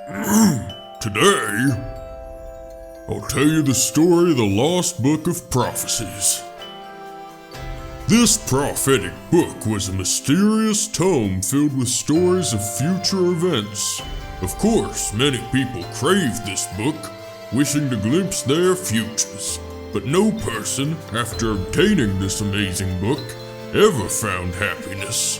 Today, I'll tell you the story of the Lost Book of Prophecies. This prophetic book was a mysterious tome filled with stories of future events. Of course, many people craved this book, wishing to glimpse their futures. But no person, after obtaining this amazing book, ever found happiness.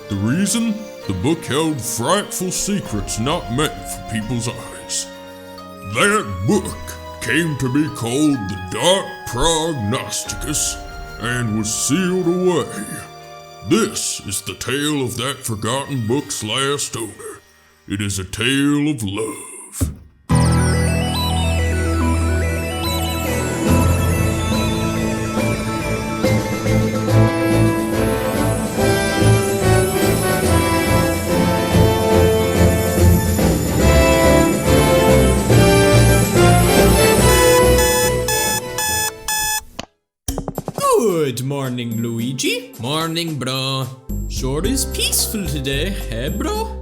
The reason? The book held frightful secrets not meant for people's eyes. That book came to be called the Dark Prognosticus and was sealed away. This is the tale of that forgotten book's last owner. It is a tale of love. Good morning, Luigi. Morning, bro. Sure is peaceful today, eh, bro?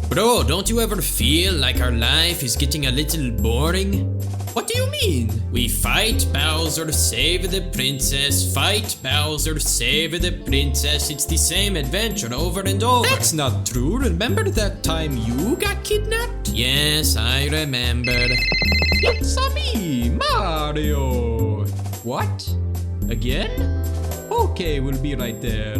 Bro, don't you ever feel like our life is getting a little boring? What do you mean? We fight Bowser, save the princess. Fight Bowser, save the princess. It's the same adventure over and over. That's not true. Remember that time you got kidnapped? Yes, I remember. It's me, Mario. What? Again? Okay, we'll be right there.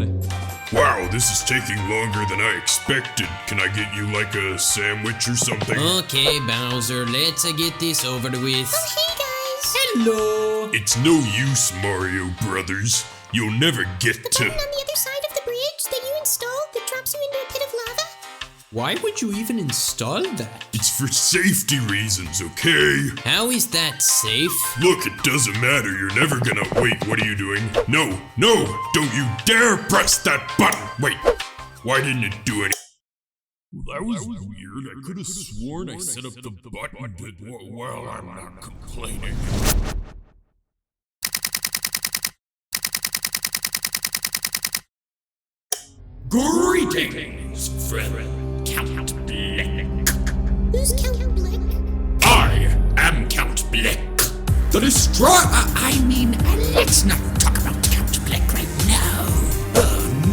Wow, this is taking longer than I expected. Can I get you like a sandwich or something? Okay, Bowser, let's get this over with. Oh, hey guys! Hello! It's no use, Mario Brothers. You'll never get The to... button on the other side of the bridge that you installed that drops you into a pit of lava? Why would you even install that? It's for safety reasons, okay? How is that safe? Look, it doesn't matter. You're never gonna... Wait, what are you doing? No! Don't you dare press that button! Wait, why didn't it do anything? Well, that was weird. I could have sworn I set up the button, but well, I'm not complaining. Greetings, friend Count Bleck. Who's Count Blick? I am Count Bleck, the destroyer. Let's not talk about Count Bleck right now.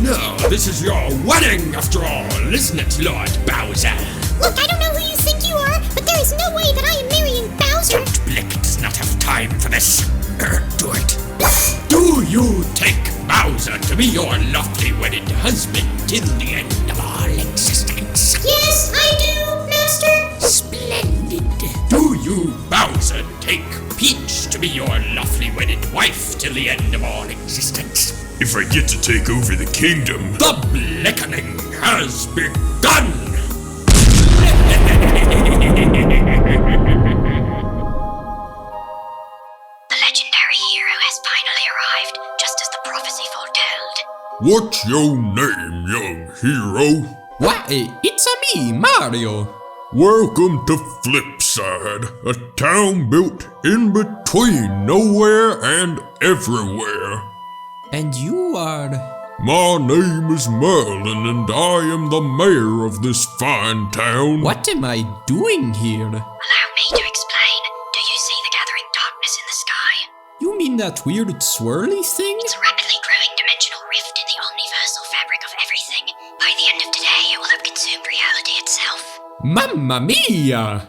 No, this is your wedding after all, isn't it, Lord Bowser? Look, I don't know who you think you are, but there is no way that I am marrying Bowser. Count Bleck does not have time for this. Do it. Do you take Bowser to be your lawfully wedded husband till the end of all existence? Yes, I do, Master. Splendid. Do you, Bowser, take Peach to be your lawfully wedded wife till the end of all existence? If I get to take over the kingdom, the Bleckening has begun! The legendary hero has finally arrived, just as the prophecy foretold. What's your name, young hero? What? It's me, Mario. Welcome to Flipside, a town built in between nowhere and everywhere. And you are... My name is Merlin, and I am the mayor of this fine town. What am I doing here? Allow me to explain. Do you see the gathering darkness in the sky? You mean that weird swirly thing? It's a rapidly growing dimensional rift in the omniversal fabric of everything. By the end of today, it will have consumed reality itself. Mamma mia!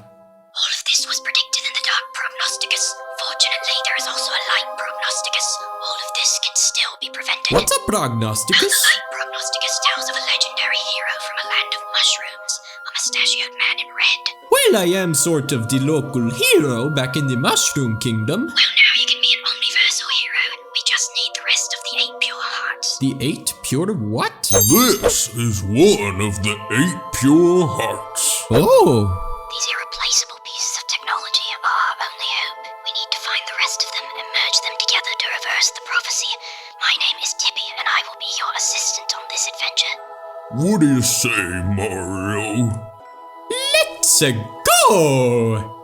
All of this was predicted in the Dark Prognosticus. Fortunately, there is also a Light Prognosticus. All of this can still be prevented. What's a The prognosticus? Light Prognosticus tells of a legendary hero from a land of mushrooms, a mustachioed man in red. Well, I am sort of the local hero back in the Mushroom Kingdom. Well, now you can be an omniversal hero. We just need the rest of the 8 pure hearts. The 8 pure what? This is one of the 8 pure hearts. Oh! These irreplaceable pieces of technology are our only hope. We need to find the rest of them and merge them together to reverse the prophecy. My name is Tippy, and I will be your assistant on this adventure. What do you say, Mario? Let's go!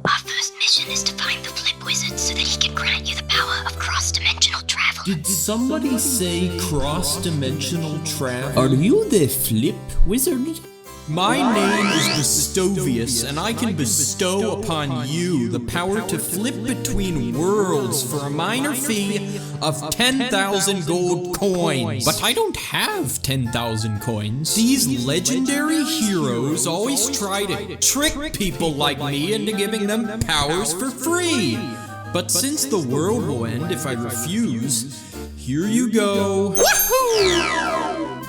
Our first mission is to find the Flip Wizard so that he can grant you the power of cross-dimensional travel. Did somebody say cross-dimensional travel? Are you the flip wizard? My name is Bestovius, and I can bestow upon you the power to flip between worlds for a minor fee of 10,000 gold coins. But I don't have 10,000 coins. These legendary heroes always try to trick people like me into giving them powers for free. But since the world will end if I refuse, here you go. Woohoo!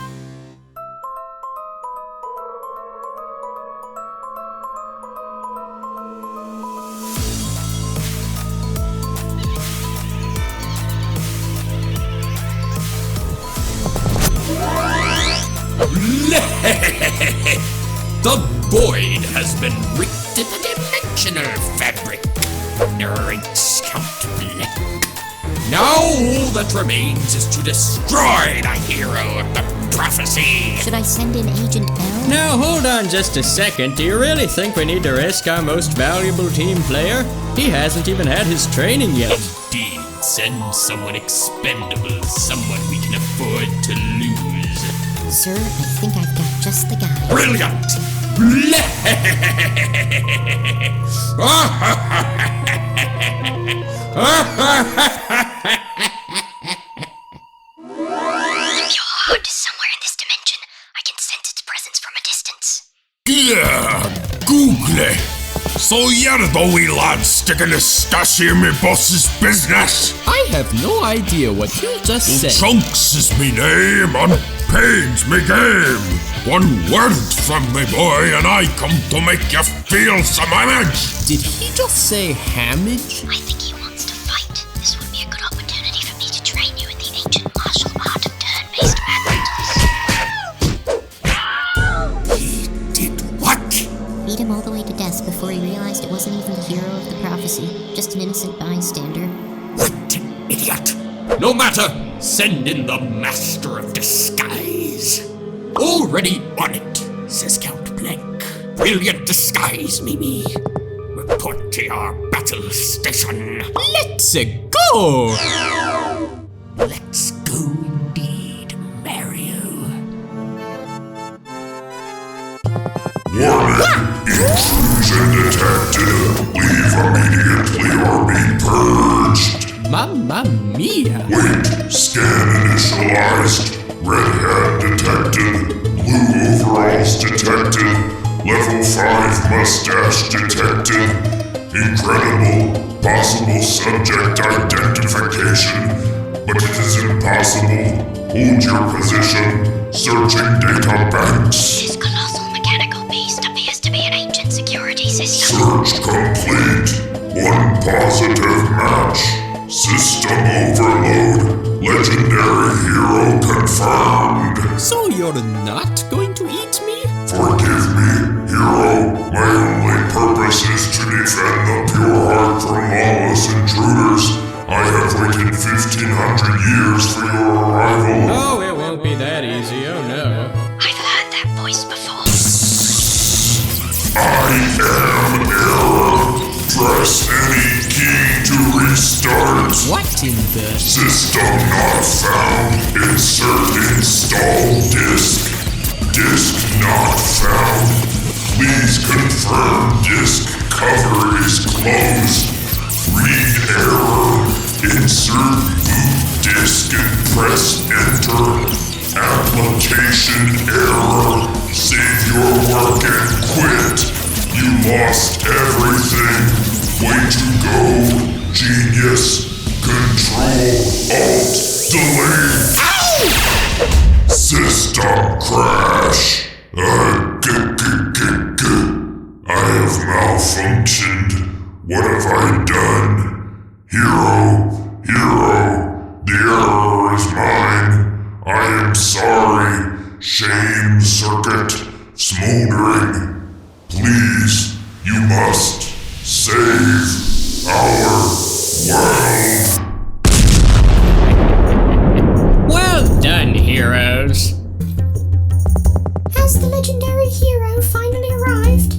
The void has been ripped in the dimensional fabric. Nerds Count Black. Now all that remains is to destroy the hero of the prophecy. Should I send in Agent Bell? Now hold on just a second. Do you really think we need to risk our most valuable team player? He hasn't even had his training yet. Indeed, send someone expendable, someone we can afford to lose. Sir, I think I've got just the guy. Brilliant! Your heart is somewhere in this dimension. I can sense its presence from a distance. Yeah, Google. So you're the wee lad sticking a stash in me boss's business? I have no idea what you just said. Chunks is me name and Pain's me game. One word from me boy and I come to make you feel some damage. Did he just say hamage? I think he wants to fight. This would be a good opportunity for me to train you in the ancient martial art of turn-based methods. He did what? Beat him all the way to death before he realized it wasn't even the hero of the prophecy, just an innocent bystander. What an idiot. No matter, send in the Master of Disguise. Already on it, says Count Blank. Brilliant disguise, Mimi. Report to your battle station. Let's go! Let's go indeed, Mario. Warning! Intrusion detected. Leave immediately or be purged. Mamma mia! Wait, scan initialized. Red hat detected. Blue overalls detected. Level 5 mustache detected. Incredible. Possible subject identification. But it is impossible. Hold your position. Searching data banks. This colossal mechanical beast appears to be an ancient security system. Search complete. One positive match. System overload. Legendary hero confirmed. So you're not going to eat me? Forgive me, hero. My only purpose is to defend the pure heart from lawless intruders. I have waited 1,500 years for your arrival. Oh, it won't be that easy, oh no. I've heard that voice before. I am error. Press any key to restart. What in the... System not found. Insert install disk. Disk not found. Please confirm disk cover is closed. Read error. Insert boot disk and press enter. Application error. Save your work and quit. You lost everything. Way to go, genius. Control, Alt, delete. Ow! System crash. I have malfunctioned. What have I done? Hero, the error is mine. I am sorry. Shame circuit smoldering. Please, you must save our world. Well done, heroes. Has the legendary hero finally arrived?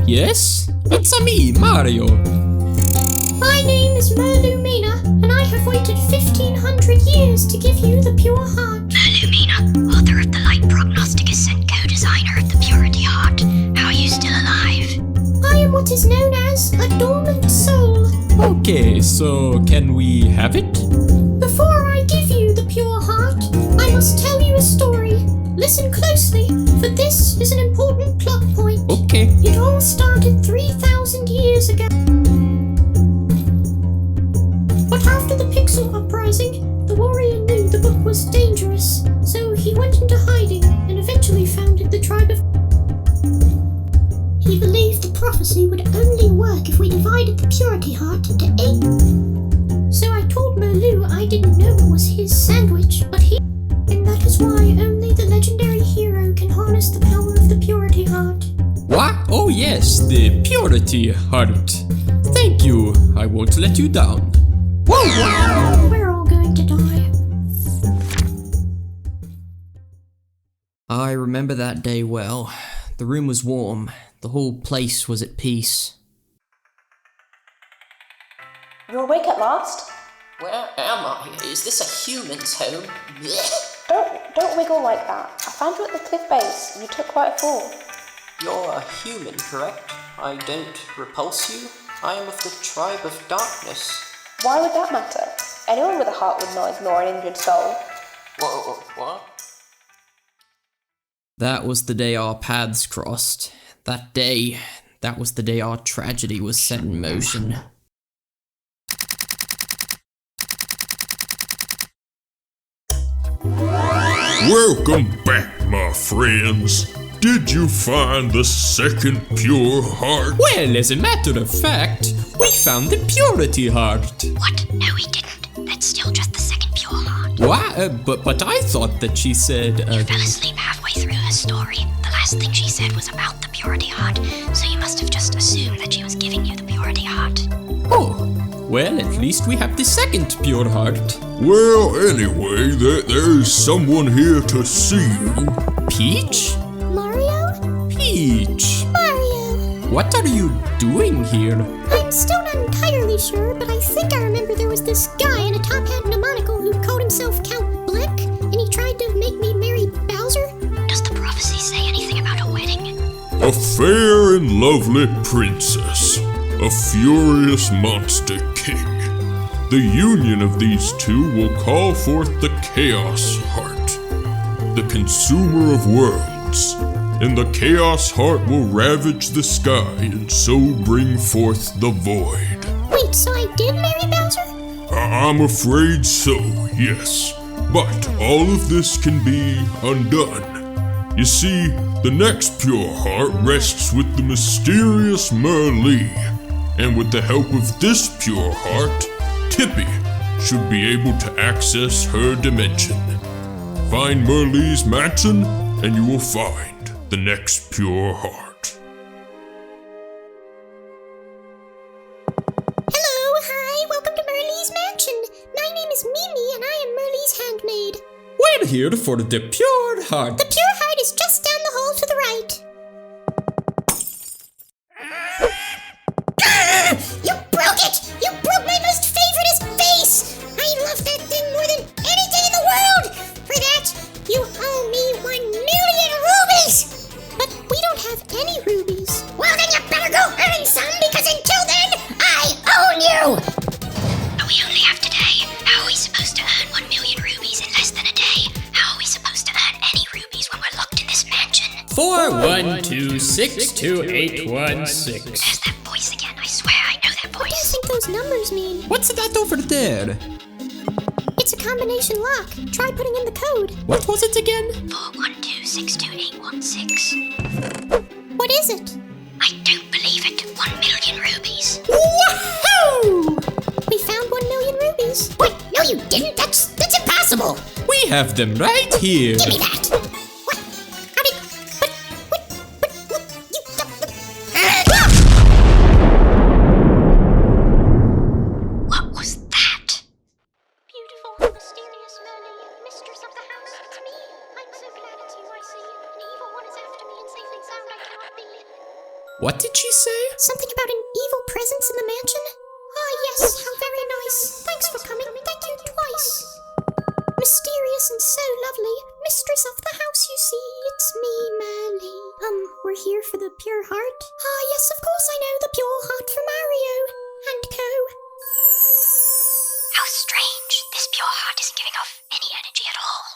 Yes? It's me, Mario. My name is Merlumina, and I have waited 1,500 is to give you the pure heart. Lumina, author of the Light Prognosticus and co-designer of the Purity Heart. How are you still alive? I am what is known as a dormant soul. Okay, so can we have it? Before I give you the pure heart, I must tell you a story. Listen closely, for this is an important plot point. Okay. It all started 3,000 years ago. But after the Pixel Uprising, the warrior knew the book was dangerous, so he went into hiding and eventually founded the tribe of... He believed the prophecy would only work if we divided the Purity Heart into 8. So I told Merlu I didn't know it was his sandwich, but he... And that is why only the legendary hero can harness the power of the Purity Heart. What? Oh yes, the Purity Heart. Thank you. I won't let you down. Whoa! We're all going to die. I remember that day well. The room was warm. The whole place was at peace. You're awake at last? Where am I? Is this a human's home? Blech. Don't wiggle like that. I found you at the cliff base. You took quite a fall. You're a human, correct? I don't repulse you. I am of the tribe of darkness. Why would that matter? Anyone with a heart would not ignore an injured soul. What? That was the day our paths crossed. That was the day our tragedy was set in motion. Welcome back, my friends. Did you find the second pure heart? Well, as a matter of fact, we found the Purity Heart. What? No, we didn't. That's still just the second pure heart. What? But I thought that she said, You fell asleep halfway through her story. The last thing she said was about the Purity Heart, so you must have just assumed that she was giving you the Purity Heart. Oh, well, at least we have the second Pure Heart. Well, anyway, there is someone here to see you. Peach? Mario? Peach? Mario! What are you doing here? I'm still not entirely sure, but I think I remember there was this guy in a top hat and a monocle who called himself Count Bleck, and he tried to make me marry Bowser. Does the prophecy say anything about a wedding? A fair and lovely princess. A furious monster king. The union of these two will call forth the Chaos Heart, the consumer of worlds, and the Chaos Heart will ravage the sky and so bring forth the void. Wait, so I did marry Bowser? I'm afraid so, yes. But all of this can be undone. You see, the next pure heart rests with the mysterious Merlee, and with the help of this pure heart, Tippy should be able to access her dimension. Find Merlee's mansion, and you will find the next pure heart. Hello, hi, welcome to Merlee's mansion. My name is Mimi, and I am Merlee's handmaid. We're here for the Pure Heart. The pure heart is just down the hall to the right. You broke it! You broke my most favoriteest vase! I love that thing more than anything in the world! For that, you owe me 1 million rubies! But we don't have any rubies. Well, then you better go earn some, because until then, I own you! But we only have today. How are we supposed to earn 1 million rubies in less than a day? How are we supposed to earn any rubies when we're locked in this mansion? 412628816. There's that voice again. I swear I know that What do you voice. think those numbers mean? What's that over there? It's a combination lock. Try putting in the code. What was it again? 412628816. What is it? I don't believe it. 1 million rubies. Wahoo! We found 1 million rubies. What? No, you didn't. That's impossible. We have them right here. Give me that. What? How did? What? You. What was that? Beautiful, mysterious Merlee, mistress of the house. It's me. I'm so glad it's you. I see. An evil one is after me and safe and sound I cannot be. What did she say? Something about an evil presence in the mansion? Ah, yes. How very nice. Thanks for coming. Thank you twice. strange. This pure heart isn't giving off any energy at all.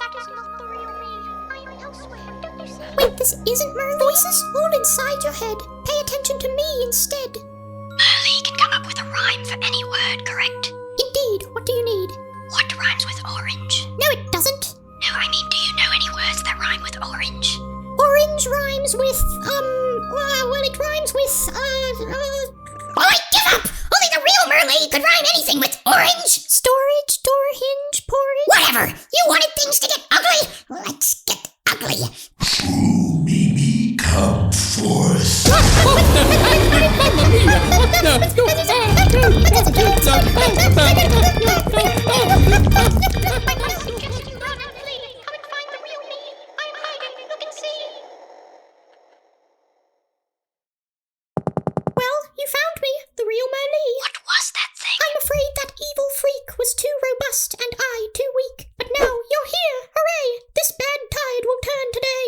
That is not the real me. I am elsewhere, don't you see? Wait, this isn't Merle? Voices all inside your head. Pay attention to me instead. Merle can come up with a rhyme for any word, correct? Indeed, what do you need? What rhymes with orange? No, it doesn't. No, I mean, do you know any words that rhyme with orange? Orange rhymes with, well, it rhymes with, Well, I give up! Only the real Merle could rhyme anything with orange! storage, door hinge, porridge. Whatever! You wanted things to get ugly? Let's get ugly. Mimi, come forth. Well, you found me, the real Merle. What was that thing? I'm afraid that evil freak was too robust and I too weak. But now you're here, hooray! This bad tide will turn today.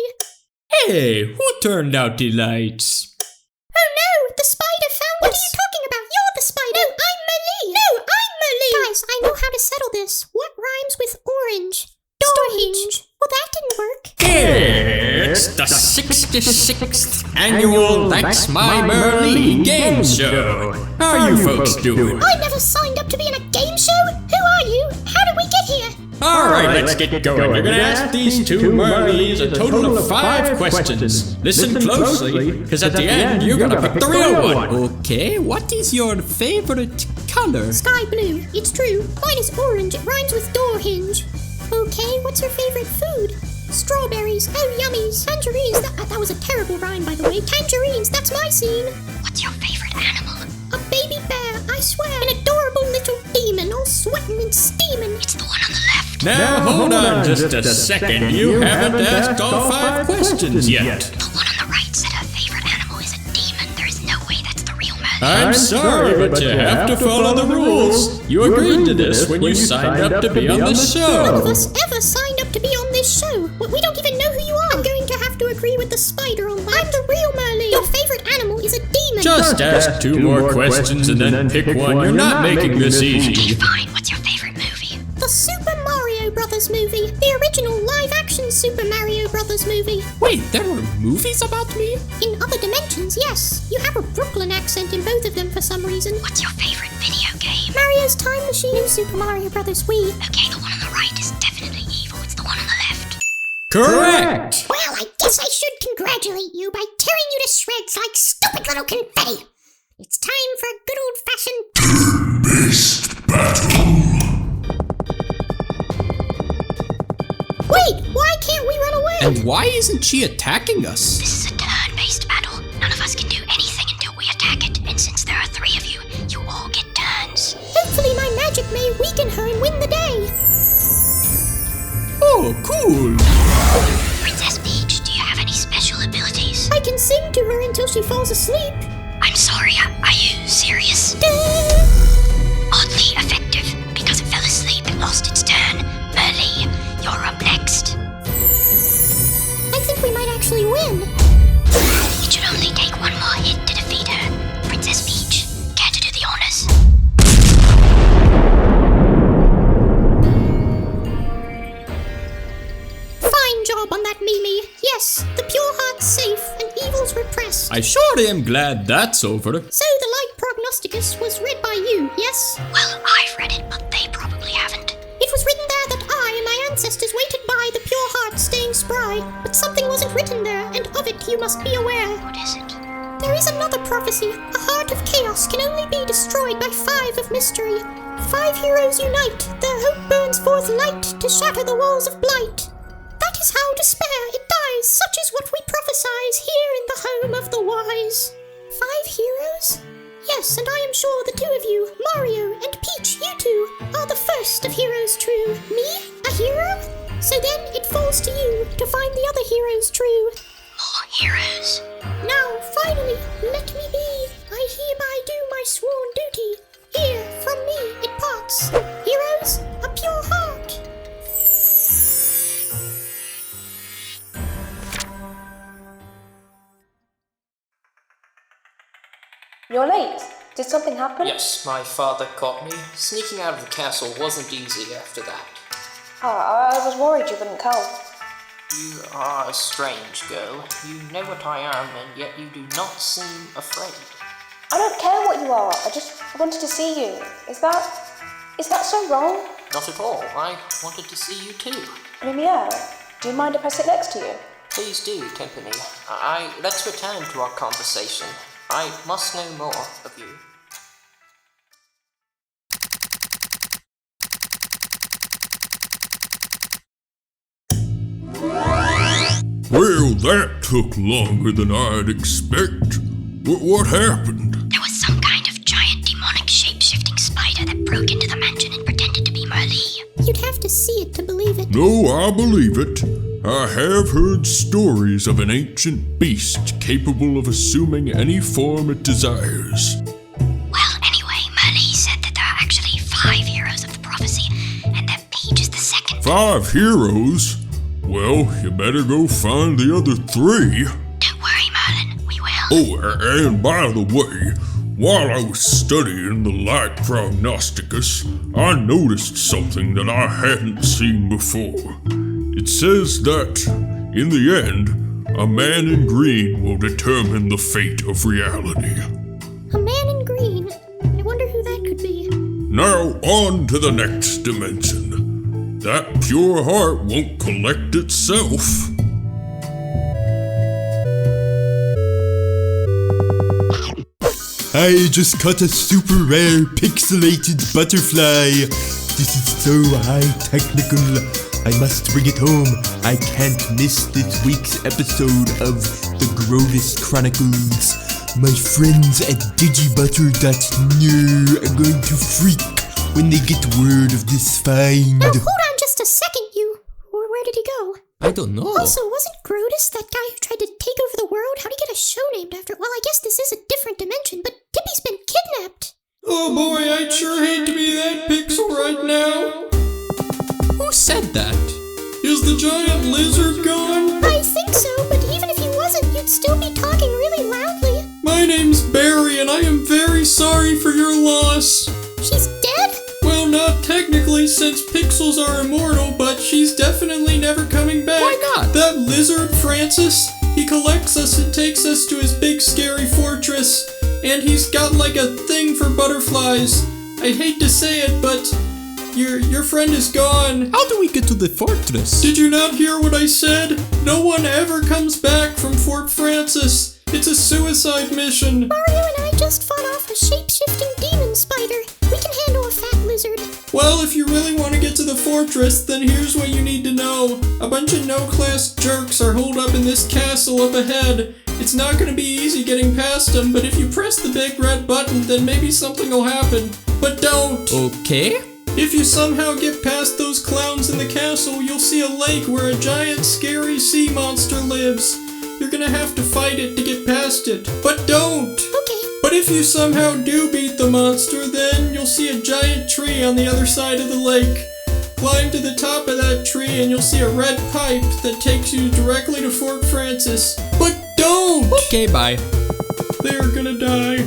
Hey, who turned out the lights? Oh no, the spider found us. What are you talking about? You're the spider. No, I'm Merle. No, I'm Merle. Guys, I know how to settle this. What rhymes with orange? Door hinge. Well, that didn't work. It's the 66th annual That's My Merle game show. How are you folks doing? I never signed up to be in a game show. Who are you? How did we get here? Alright, let's get going. You're gonna ask these two Merles a total of 5 questions. Listen closely, because at the end, you're gonna pick the real one. Okay, what is your favorite color? Sky blue. It's true. Mine is orange. It rhymes with door hinge. Okay, what's your favorite food? Strawberries. Oh, yummies. Tangerines. That was a terrible rhyme, by the way. Tangerines. That's my scene. What's your favorite animal? A baby bear, I swear. An adorable little demon, all sweating and steaming. It's the one on the left. Now, hold on just a second. You haven't asked all 5 questions yet. The one on the right said her favorite animal is a demon. There is no way that's the real Merle. I'm sorry, but you have to follow the rules. You agreed to this when you signed up to be on the None of show. us ever signed up to be on this show. We don't even know who you are. I'm going to have to agree with the spider on that. I'm the real Merle. Your favorite animal is a demon. Just ask 2 more questions and then pick one. You're not making this easy. Fine, what's your favorite movie? The Super Mario Brothers movie. The original live-action Super Mario Brothers movie. Wait, there are movies about me? In other dimensions, yes. You have a Brooklyn accent in both of them for some reason. What's your favorite video game? Mario's Time Machine. New Super Mario Brothers Wii. Okay, the one on the right is definitely evil. It's the one on the left. Correct! Well, I guess I should congratulate you by tearing you to shreds like stupid little confetti. It's time for a good old-fashioned Turn-based battle. Wait, why can't we run away? And why isn't she attacking us? This is a turn-based battle. None of us can do anything until we attack it. And since there are 3 of you, you all get turns. Hopefully my magic may weaken her and win the day. Oh, cool! Princess Peach, do you have any special abilities? I can sing to her until she falls asleep. I'm sorry, are you serious? Oddly effective, because it fell asleep and lost its turn. Merle, you're up next. I think we might actually win. It should only take 1 more hit to defeat her. Princess Peach, care to do the honors? Fine job on that, Mimi. Yes, the pure heart's safe and evil's repressed. I sure am glad that's over. So the light prognosticus was read by you, yes? Well, I've read it, but they probably haven't. It was written there that I and my ancestors waited by the pure heart staying spry, but something wasn't written there, and of it you must be aware. What is it? There is another prophecy. A heart of chaos can only be destroyed by 5 of mystery. 5 heroes unite, their hope burns forth light to shatter the walls of blight. That is how despair it dies, such is what we prophesize here in the home of the wise. 5 heroes? Yes, and I am sure the 2 of you, Mario and Peach, you two, are the first of heroes true. Me? A hero? So then it falls to you to find the other heroes true. More heroes. Now, finally, let me be. I hereby do my sworn duty. Here, from me, it parts. Heroes, a pure heart. You're late. Did something happen? Yes, my father caught me. Sneaking out of the castle wasn't easy after that. I was worried you wouldn't come. You are a strange girl. You know what I am, and yet you do not seem afraid. I don't care what you are. I just wanted to see you. Is that so wrong? Not at all. I wanted to see you too. Lumiere, do you mind if I sit next to you? Please do, Timpani. Let's return to our conversation. I must know more of you. Well, that took longer than I'd expect. What happened? There was some kind of giant demonic shape-shifting spider that broke into the mansion and pretended to be Merlee. You'd have to see it to believe it. No, I believe it. I have heard stories of an ancient beast capable of assuming any form it desires. Well, anyway, Merlee said that there are actually 5 heroes of the prophecy, and that Paige is the second. 5 heroes? Well, you better go find the other 3. Don't worry, Merlin, we will. Oh, and by the way, while I was studying the Light Prognosticus, I noticed something that I hadn't seen before. It says that, in the end, a man in green will determine the fate of reality. A man in green? I wonder who that could be. Now, on to the next dimension. That pure heart won't collect itself. I just caught a super rare pixelated butterfly. This is so high technical. I must bring it home. I can't miss this week's episode of the Grovis Chronicles. My friends at digibutter.no are going to freak when they get word of this find. Now, hold on just a second, you. Where did he go? I don't know. Also, wasn't Grotus that guy who tried to take over the world? How'd he get a show named after? Well, I guess this is a different dimension, but Tippy's been kidnapped. Oh boy, I'd sure hate to be that pixel right now. Who said that? Is the giant lizard gone? I think so, but even if he wasn't, you'd still be talking really loudly. My name's Barry, and I am very sorry for your loss. She's dead? Well, not technically, since pixels are immortal, but she's definitely never coming back. Why not? That lizard, Francis, he collects us and takes us to his big scary fortress, and he's got like a thing for butterflies. I hate to say it, but your friend is gone. How do we get to the fortress? Did you not hear what I said? No one ever comes back from Fort Francis. It's a suicide mission. Mario and I just fought off a shape-shifting demon spider. We can handle a fat lizard. Well, if you really want to get to the fortress, then here's what you need to know. A bunch of no-class jerks are holed up in this castle up ahead. It's not going to be easy getting past them, but if you press the big red button, then maybe something will happen. But don't! Okay. If you somehow get past those clowns in the castle, you'll see a lake where a giant scary sea monster lives. You're gonna have to fight it to get past it. But don't! Okay. But if you somehow do beat the monster, then you'll see a giant tree on the other side of the lake. Climb to the top of that tree and you'll see a red pipe that takes you directly to Fort Francis. But don't! Okay, bye. They're gonna die.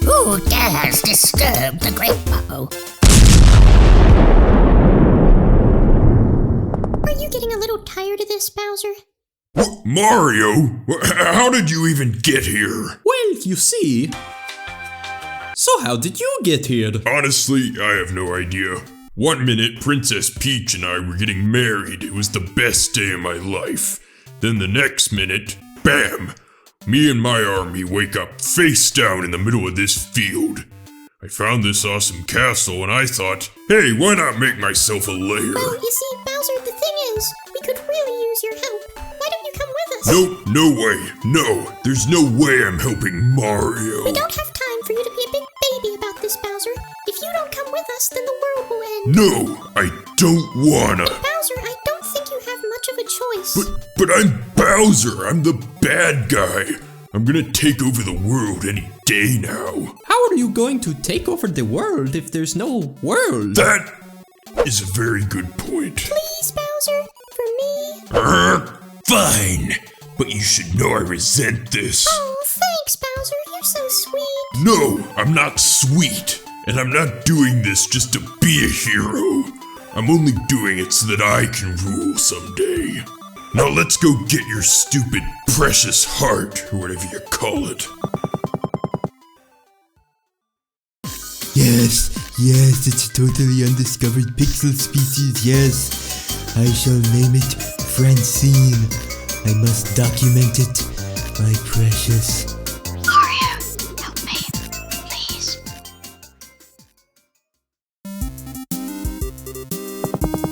Who dares disturb the great Bubbo? Are you getting a little tired of this, Bowser? Mario? How did you even get here? Well, you see... So how did you get here? Honestly, I have no idea. One minute, Princess Peach and I were getting married. It was the best day of my life. Then the next minute, bam! Me and my army wake up face down in the middle of this field. I found this awesome castle and I thought, hey, why not make myself a lair? Well, you see, Bowser, the thing is, we could really use your help. Why don't you come with us? No way. No, there's no way I'm helping Mario. We don't have time for you to be a big baby about this, Bowser. If you don't come with us, then the world will end. No, I don't wanna. Bowser, I don't think you have much of a choice. But I'm Bowser. I'm the bad guy. I'm gonna take over the world any day now. How are you going to take over the world if there's no world? That is a very good point. Please, Bowser, for me. Fine. But you should know I resent this. Oh, thanks, Bowser. You're so sweet. No, I'm not sweet. And I'm not doing this just to be a hero. I'm only doing it so that I can rule someday. Now let's go get your stupid precious heart, or whatever you call it. Yes, it's a totally undiscovered pixel species, yes. I shall name it Francine. I must document it, my precious. Mario, help me, please.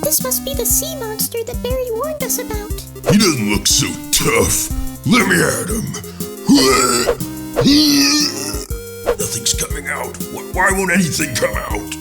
This must be the sea monster that Barry warned us about. He doesn't look so tough. Let me at him. Nothing's coming out. Why won't anything come out?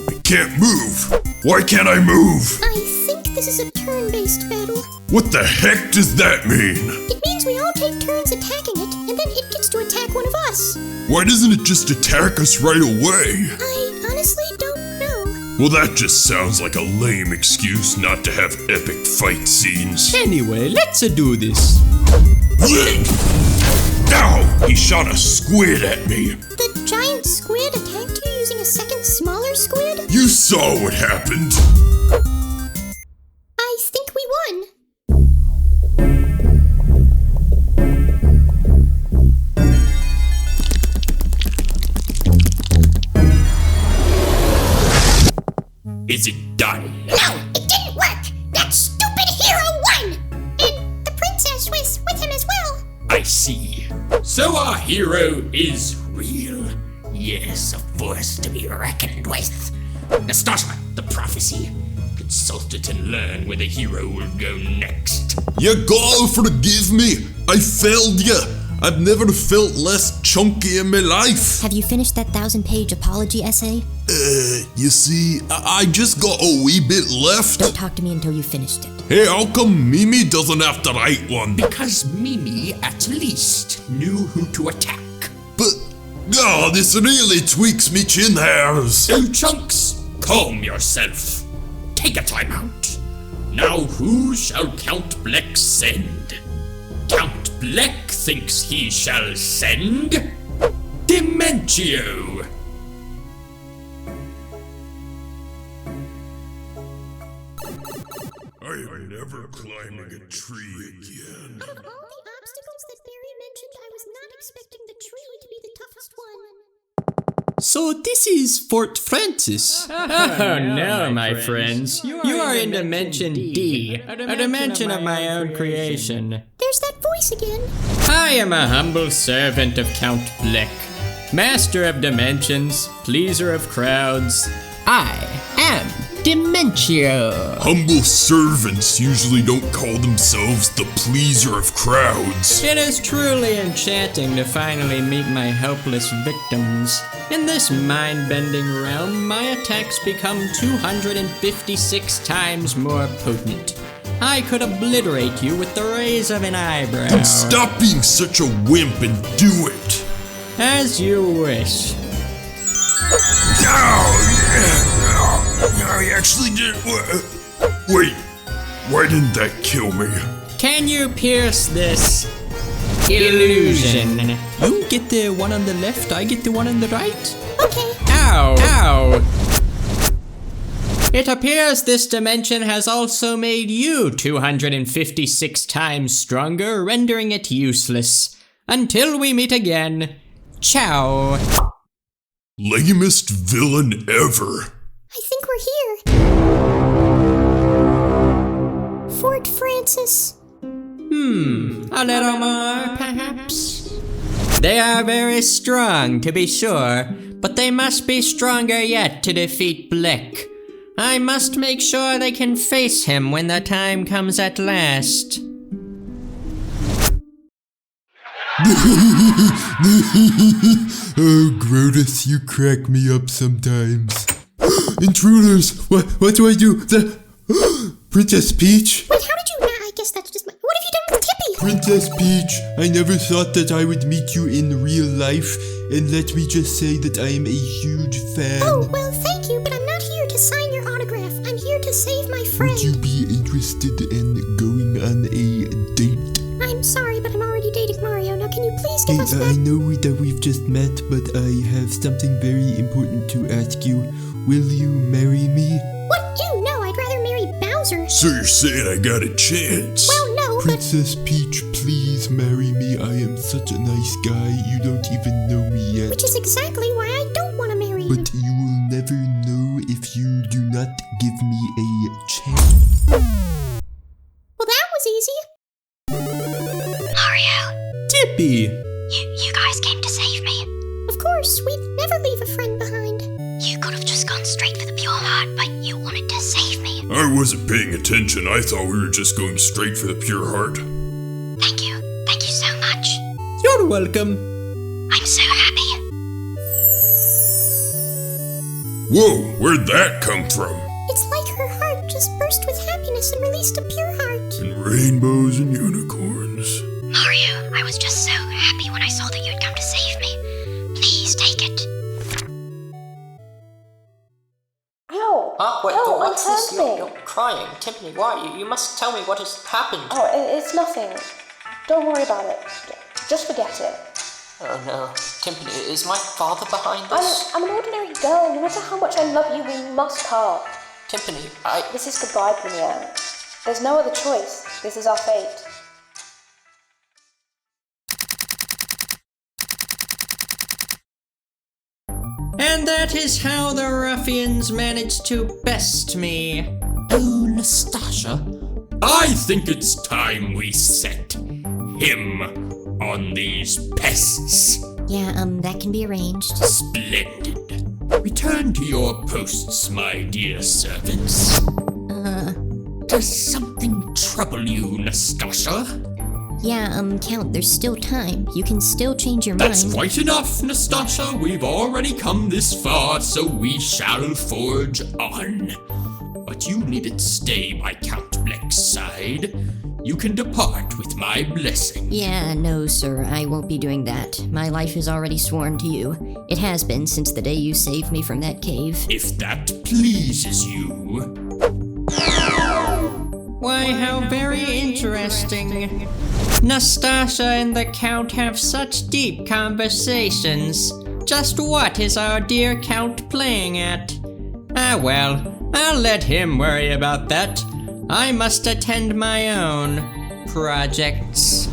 I can't move. Why can't I move? I think this is a turn-based battle. What the heck does that mean? It means we all take turns attacking it, and then it gets to attack one of us. Why doesn't it just attack us right away? I honestly don't know. Well, that just sounds like a lame excuse not to have epic fight scenes. Anyway, let's do this. Ow! He shot a squid at me. The giant squid attacked you using a second smaller squid? You saw what happened. I think we won. Is it done? No, it didn't work. That stupid hero won. And the princess was with him as well. I see. So our hero is real. Yes, a force to be reckoned with. Nastasha, the prophecy. Consult it and learn where the hero will go next. You gotta forgive me. I failed you. I've never felt less chunky in my life. Have you finished that 1,000-page apology essay? You see, I just got a wee bit left. Don't talk to me until you've finished it. Hey, how come Mimi doesn't have to write one? Because Mimi at least knew who to attack. But, this really tweaks me chin hairs. So Chunks, calm yourself. Take a time out. Now who shall Count Bleck send? Count Bleck thinks he shall send Dementio. I am never climbing a tree again. Out of all the obstacles that Barry mentioned, I was not expecting the tree to be the toughest one. So this is Fort Francis. Oh no, my friends. You are in Dimension D, a dimension of my own creation. There's that voice again. I am a humble servant of Count Bleck, master of dimensions, pleaser of crowds. I am Dementio. Humble servants usually don't call themselves the pleaser of crowds. It is truly enchanting to finally meet my helpless victims. In this mind-bending realm, my attacks become 256 times more potent. I could obliterate you with the raise of an eyebrow. Then stop being such a wimp and do it. As you wish. I actually did. Wait, why didn't that kill me? Can you pierce this illusion? You get the one on the left, I get the one on the right. Okay. Ow! Ow! It appears this dimension has also made you 256 times stronger, rendering it useless. Until we meet again, ciao! Lamest villain ever. I think we're here. Fort Francis. A little more, perhaps? They are very strong, to be sure, but they must be stronger yet to defeat Bleck. I must make sure they can face him when the time comes at last. Oh, Grotus, you crack me up sometimes. Intruders! What do I do? Princess Peach? Wait, how did you? I guess that's just my. What have you done with Tippy? Princess Peach, I never thought that I would meet you in real life, and let me just say that I am a huge fan. Oh, well, thank you, but I'm not here to sign your autograph. I'm here to save my friend. Would you be interested in going on a date? I'm sorry, but I'm already dating Mario. Now, can you please give us I one. know that we've just met, but I have something very important to ask you. Will you marry me? What? You? No, I'd rather marry Bowser. So you're saying I got a chance? Well, no, but Princess Peach, please marry me. I am such a nice guy. You don't even know me yet. which is exactly why I don't want to marry you. But you will never know if you do not give me a chance. Well, that was easy. Mario, Tippy! you guys came to save me. Of course, we'd never leave a friend behind. You could have just gone straight for the pure heart, but you wanted to save me. I wasn't paying attention. I thought we were just going straight for the pure heart. Thank you. Thank you so much. You're welcome. I'm so happy. Whoa, where'd that come from? It's like her heart just burst with happiness and released a pure heart. And rainbows and unicorns. Mario, I was just so happy when I saw that you'd come to save me. Please take it. Ow! Wait, Ow, but my what's this? hand You're crying. Tiffany, why? You must tell me what has happened. Oh, it's nothing. Don't worry about it. Just forget it. Oh no. Tiffany, is my father behind this? I'm an ordinary girl. No matter how much I love you, we must part. Tiffany, This is goodbye, Premier. There's no other choice. This is our fate. And that is how the ruffians managed to best me. Oh, Nastasha, I think it's time we set him on these pests. Yeah, that can be arranged. Splendid. Return to your posts, my dear servants. Does something trouble you, Nastasha? Yeah, Count, there's still time. You can still change your That's mind. quite enough, Nastasha. We've already come this far, so we shall forge on. But you needn't stay by Count Bleck's side. You can depart with my blessing. Yeah, no, sir, I won't be doing that. My life is already sworn to you. It has been since the day you saved me from that cave. If that pleases you. Why, how very interesting. Nastasha and the Count have such deep conversations. Just what is our dear Count playing at? Ah well, I'll let him worry about that. I must attend my own projects.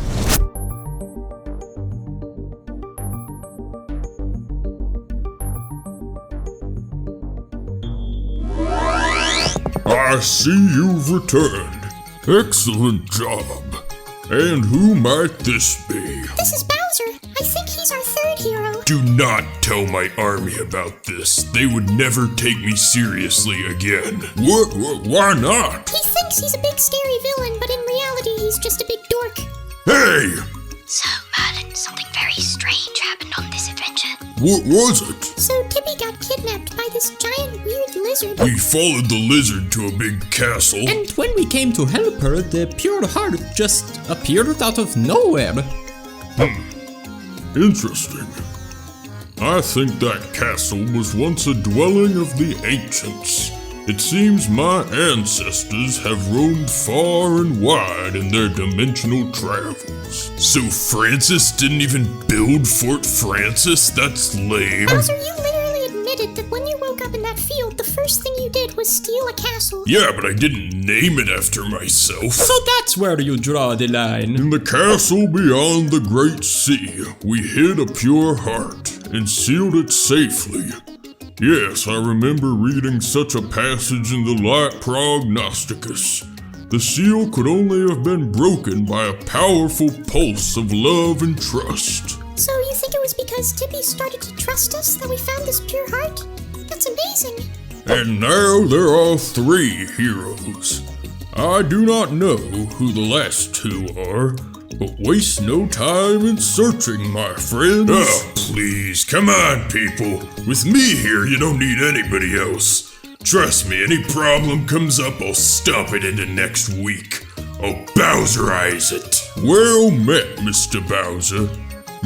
I see you've returned. Excellent job. And who might this be? This is Bowser. I think he's our third hero. Do not tell my army about this. They would never take me seriously again. What? Why not? He thinks he's a big scary villain, but in reality he's just a big dork. Hey! So, Merlin, something very strange happened on this adventure. What was it? So Tippy got kidnapped by this giant weird lizard. We followed the lizard to a big castle. And when we came to help her, the pure heart just appeared out of nowhere. Interesting. I think that castle was once a dwelling of the ancients. It seems my ancestors have roamed far and wide in their dimensional travels. So Francis didn't even build Fort Francis? That's lame. Bowser, you literally admitted that when you woke up in that field, the first thing you did was steal a castle. Yeah, but I didn't name it after myself. So that's where you draw the line. In the castle beyond the great sea, we hid a pure heart and sealed it safely. Yes, I remember reading such a passage in the Light Prognosticus. The seal could only have been broken by a powerful pulse of love and trust. So you think it was because Tippy started to trust us that we found this pure heart? That's amazing. And now there are 3 heroes. I do not know who the last 2 are, but waste no time in searching, my friends. Oh, please, come on, people. With me here, you don't need anybody else. Trust me, any problem comes up, I'll stomp it into next week. I'll Bowserize it. Well met, Mr. Bowser.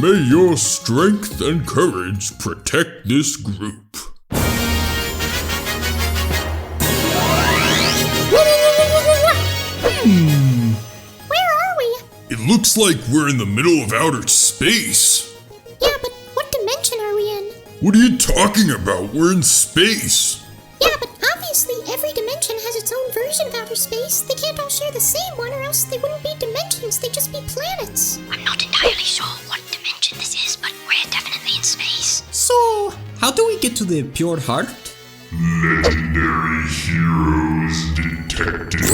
May your strength and courage protect this group. Where are we? It looks Looks like we're in the middle of outer space. Yeah, but what dimension are we in? What are you talking about? We're in space. Yeah, but obviously every dimension has its own version of outer space. They can't all share the same one, or else they wouldn't be dimensions, they'd just be planets. I'm not entirely sure what dimension this is, but we're definitely in space. So, how do we get to the Pure Heart? Legendary Heroes Detective.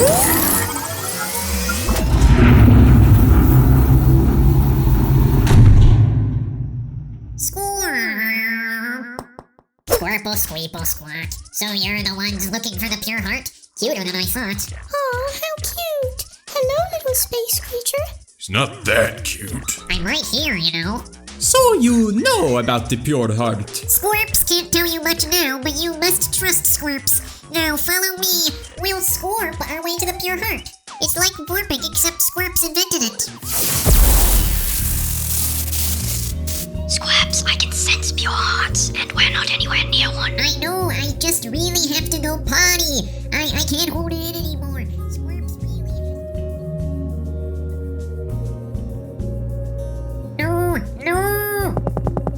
Squirple, squeeple, squat. So you're the ones looking for the pure heart? Cuter than I thought. Aw, how cute. Hello, little space creature. He's not that cute. I'm right here, you know. So you know about the Pure Heart. Squirps can't tell you much now, but you must trust Squirps. Now follow me. We'll squirp our way to the pure heart. It's like warping, except Squirps invented it. Squirps, I can sense pure hearts, and we're not anywhere near one. I know, I just really have to go potty. I can't hold it in anymore. Squirps really... No!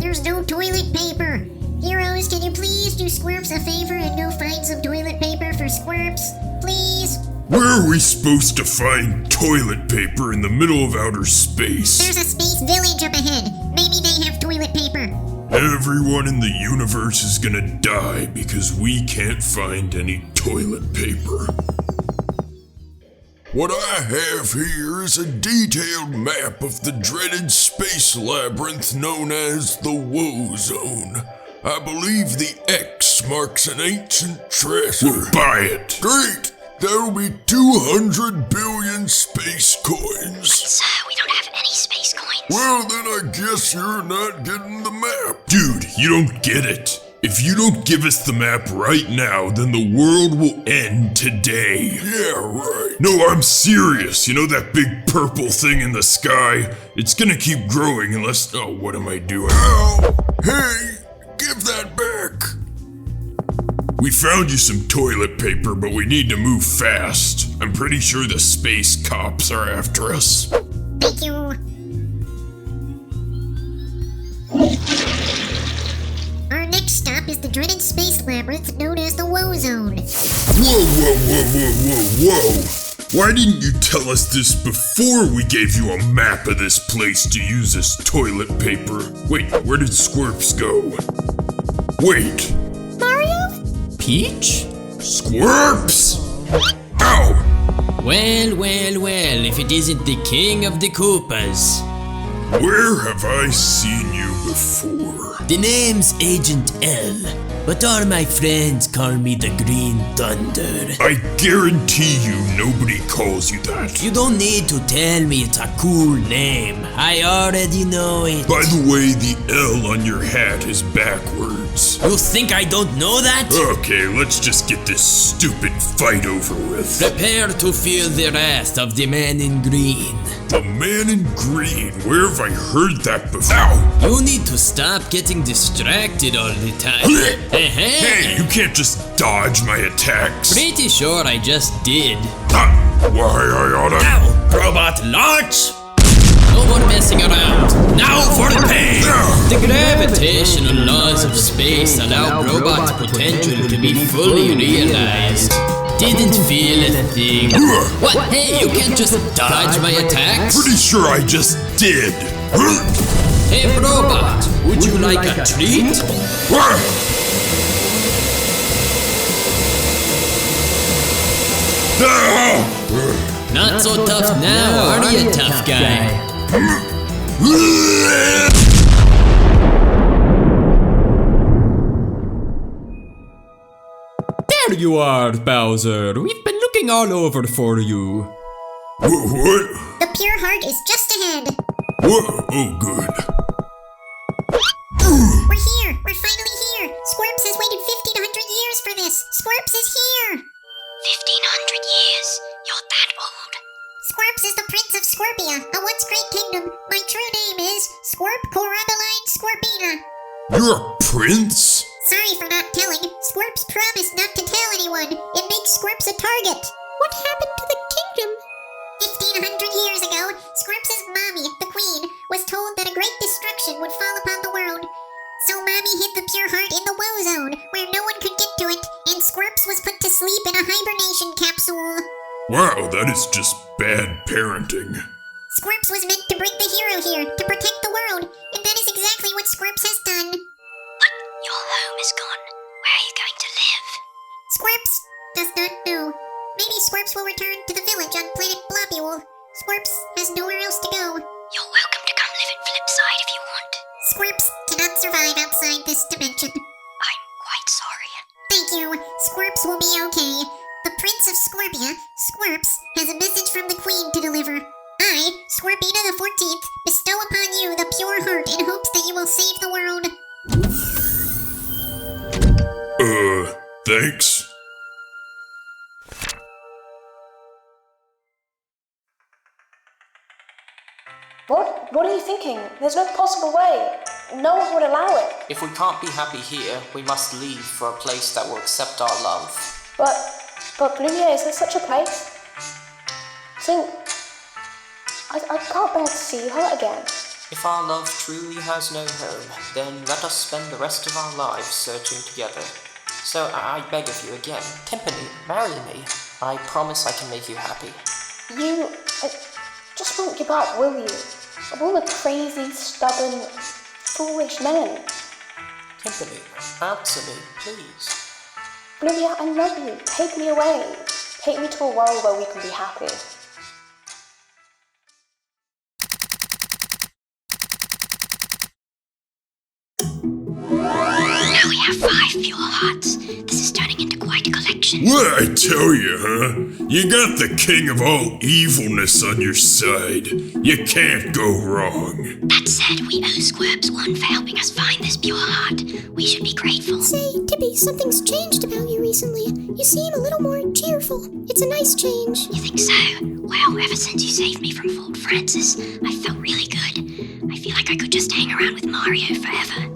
There's no toilet paper. Heroes, can you please do Squirps a favor and go find some toilet paper for Squirps? Please? Where are we supposed to find toilet paper in the middle of outer space? There's a space village up ahead. Maybe they have toilet paper. Everyone in the universe is gonna die because we can't find any toilet paper. What I have here is a detailed map of the dreaded space labyrinth known as the Woe Zone. I believe the X marks an ancient treasure. We'll buy it. Great! That'll be 200 billion space coins. Sir, we don't have any space coins. Well, then I guess you're not getting the map. Dude, you don't get it. If you don't give us the map right now, then the world will end today. Yeah, right. No, I'm serious. You know that big purple thing in the sky? It's gonna keep growing unless... Oh, what am I doing? Ow! Hey, give that back. We found you some toilet paper, but we need to move fast. I'm pretty sure the space cops are after us. Thank you. Our next stop is the dreaded space labyrinth known as the Woe Zone. Whoa. Why didn't you tell us this before we gave you a map of this place to use as toilet paper? Wait, where did Squirps go? Wait. Mario? Peach? Squirps! Ow! Well, if it isn't the king of the Koopas. Where have I seen you before? The name's Agent L, but all my friends call me the Green Thunder. I guarantee you nobody calls you that. You don't need to tell me it's a cool name. I already know it. By the way, the L on your hat is backwards. You think I don't know that? Okay, let's just get this stupid fight over with. Prepare to feel the wrath of the man in green. The man in green? Where have I heard that before? Ow! You need to stop getting distracted all the time. Hey, you can't just dodge my attacks. Pretty sure I just did. Why I oughta... Ow! Robot launch! No more messing around. Now for the pain! The gravitational laws of space allow robot's potential to be fully realized. Didn't feel a thing. What? Hey, you can't just dodge my attacks? Pretty sure I just did. Hey, robot, would you like a treat? Not so tough now, are you, tough guy? There you are, Bowser. We've been looking all over for you. What? The pure heart is just ahead. Whoa, oh good. We're here. We're finally here. Squirps has waited 1,500 years for this. Squirps is here. 1,500 years? You're that old? Squirps is the Prince of Scorpia, a once great kingdom. My true name is Squirp Corabeline Scorpina. You're a prince? Sorry for not telling. Squirps promised not to tell anyone. It makes Squirps a target. What happened to the kingdom? 1,500 years ago, Squirps' mommy told that a great destruction would fall upon the world. So Mommy hid the pure heart in the woe zone, where no one could get to it, and Squirps was put to sleep in a hibernation capsule. Wow, that is just bad parenting. Squirps was meant to bring the hero here, to protect the world, and that is exactly what Squirps has done. But your home is gone. Where are you going to live? Squirps does not know. Maybe Squirps will return to the village on planet Blobule. Squirps has nowhere else to go. You're welcome to come live at Flipside if you want. Squirps cannot survive outside this dimension. I'm quite sorry. Thank you. Squirps will be okay. The Prince of Scorpia, Squirps, has a message from the Queen to deliver. I, Scorpina the 14th, bestow upon you the pure heart in hopes that you will save the world. Thanks. What are you thinking? There's no possible way. No one would allow it. If we can't be happy here, we must leave for a place that will accept our love. But Blumia, is there such a place? Think, I can't bear to see you hurt again. If our love truly has no home, then let us spend the rest of our lives searching together. So I beg of you again, Timpani, marry me. I promise I can make you happy. You just won't give up, will you? Of all the crazy, stubborn, foolish men. Timpani, answer me, please. Blumia, I love you. Take me away. Take me to a world where we can be happy. Now we have 5 pure hearts. This is turning into quite a collection. What I tell you, huh? You got the king of all evilness on your side. You can't go wrong. That said, we owe Squirps one for helping us find this pure heart. We should be grateful. Say, Tippy, something's changed about you recently. You seem a little more cheerful. It's a nice change. You think so? Well, ever since you saved me from Fort Francis, I felt really good. I feel like I could just hang around with Mario forever.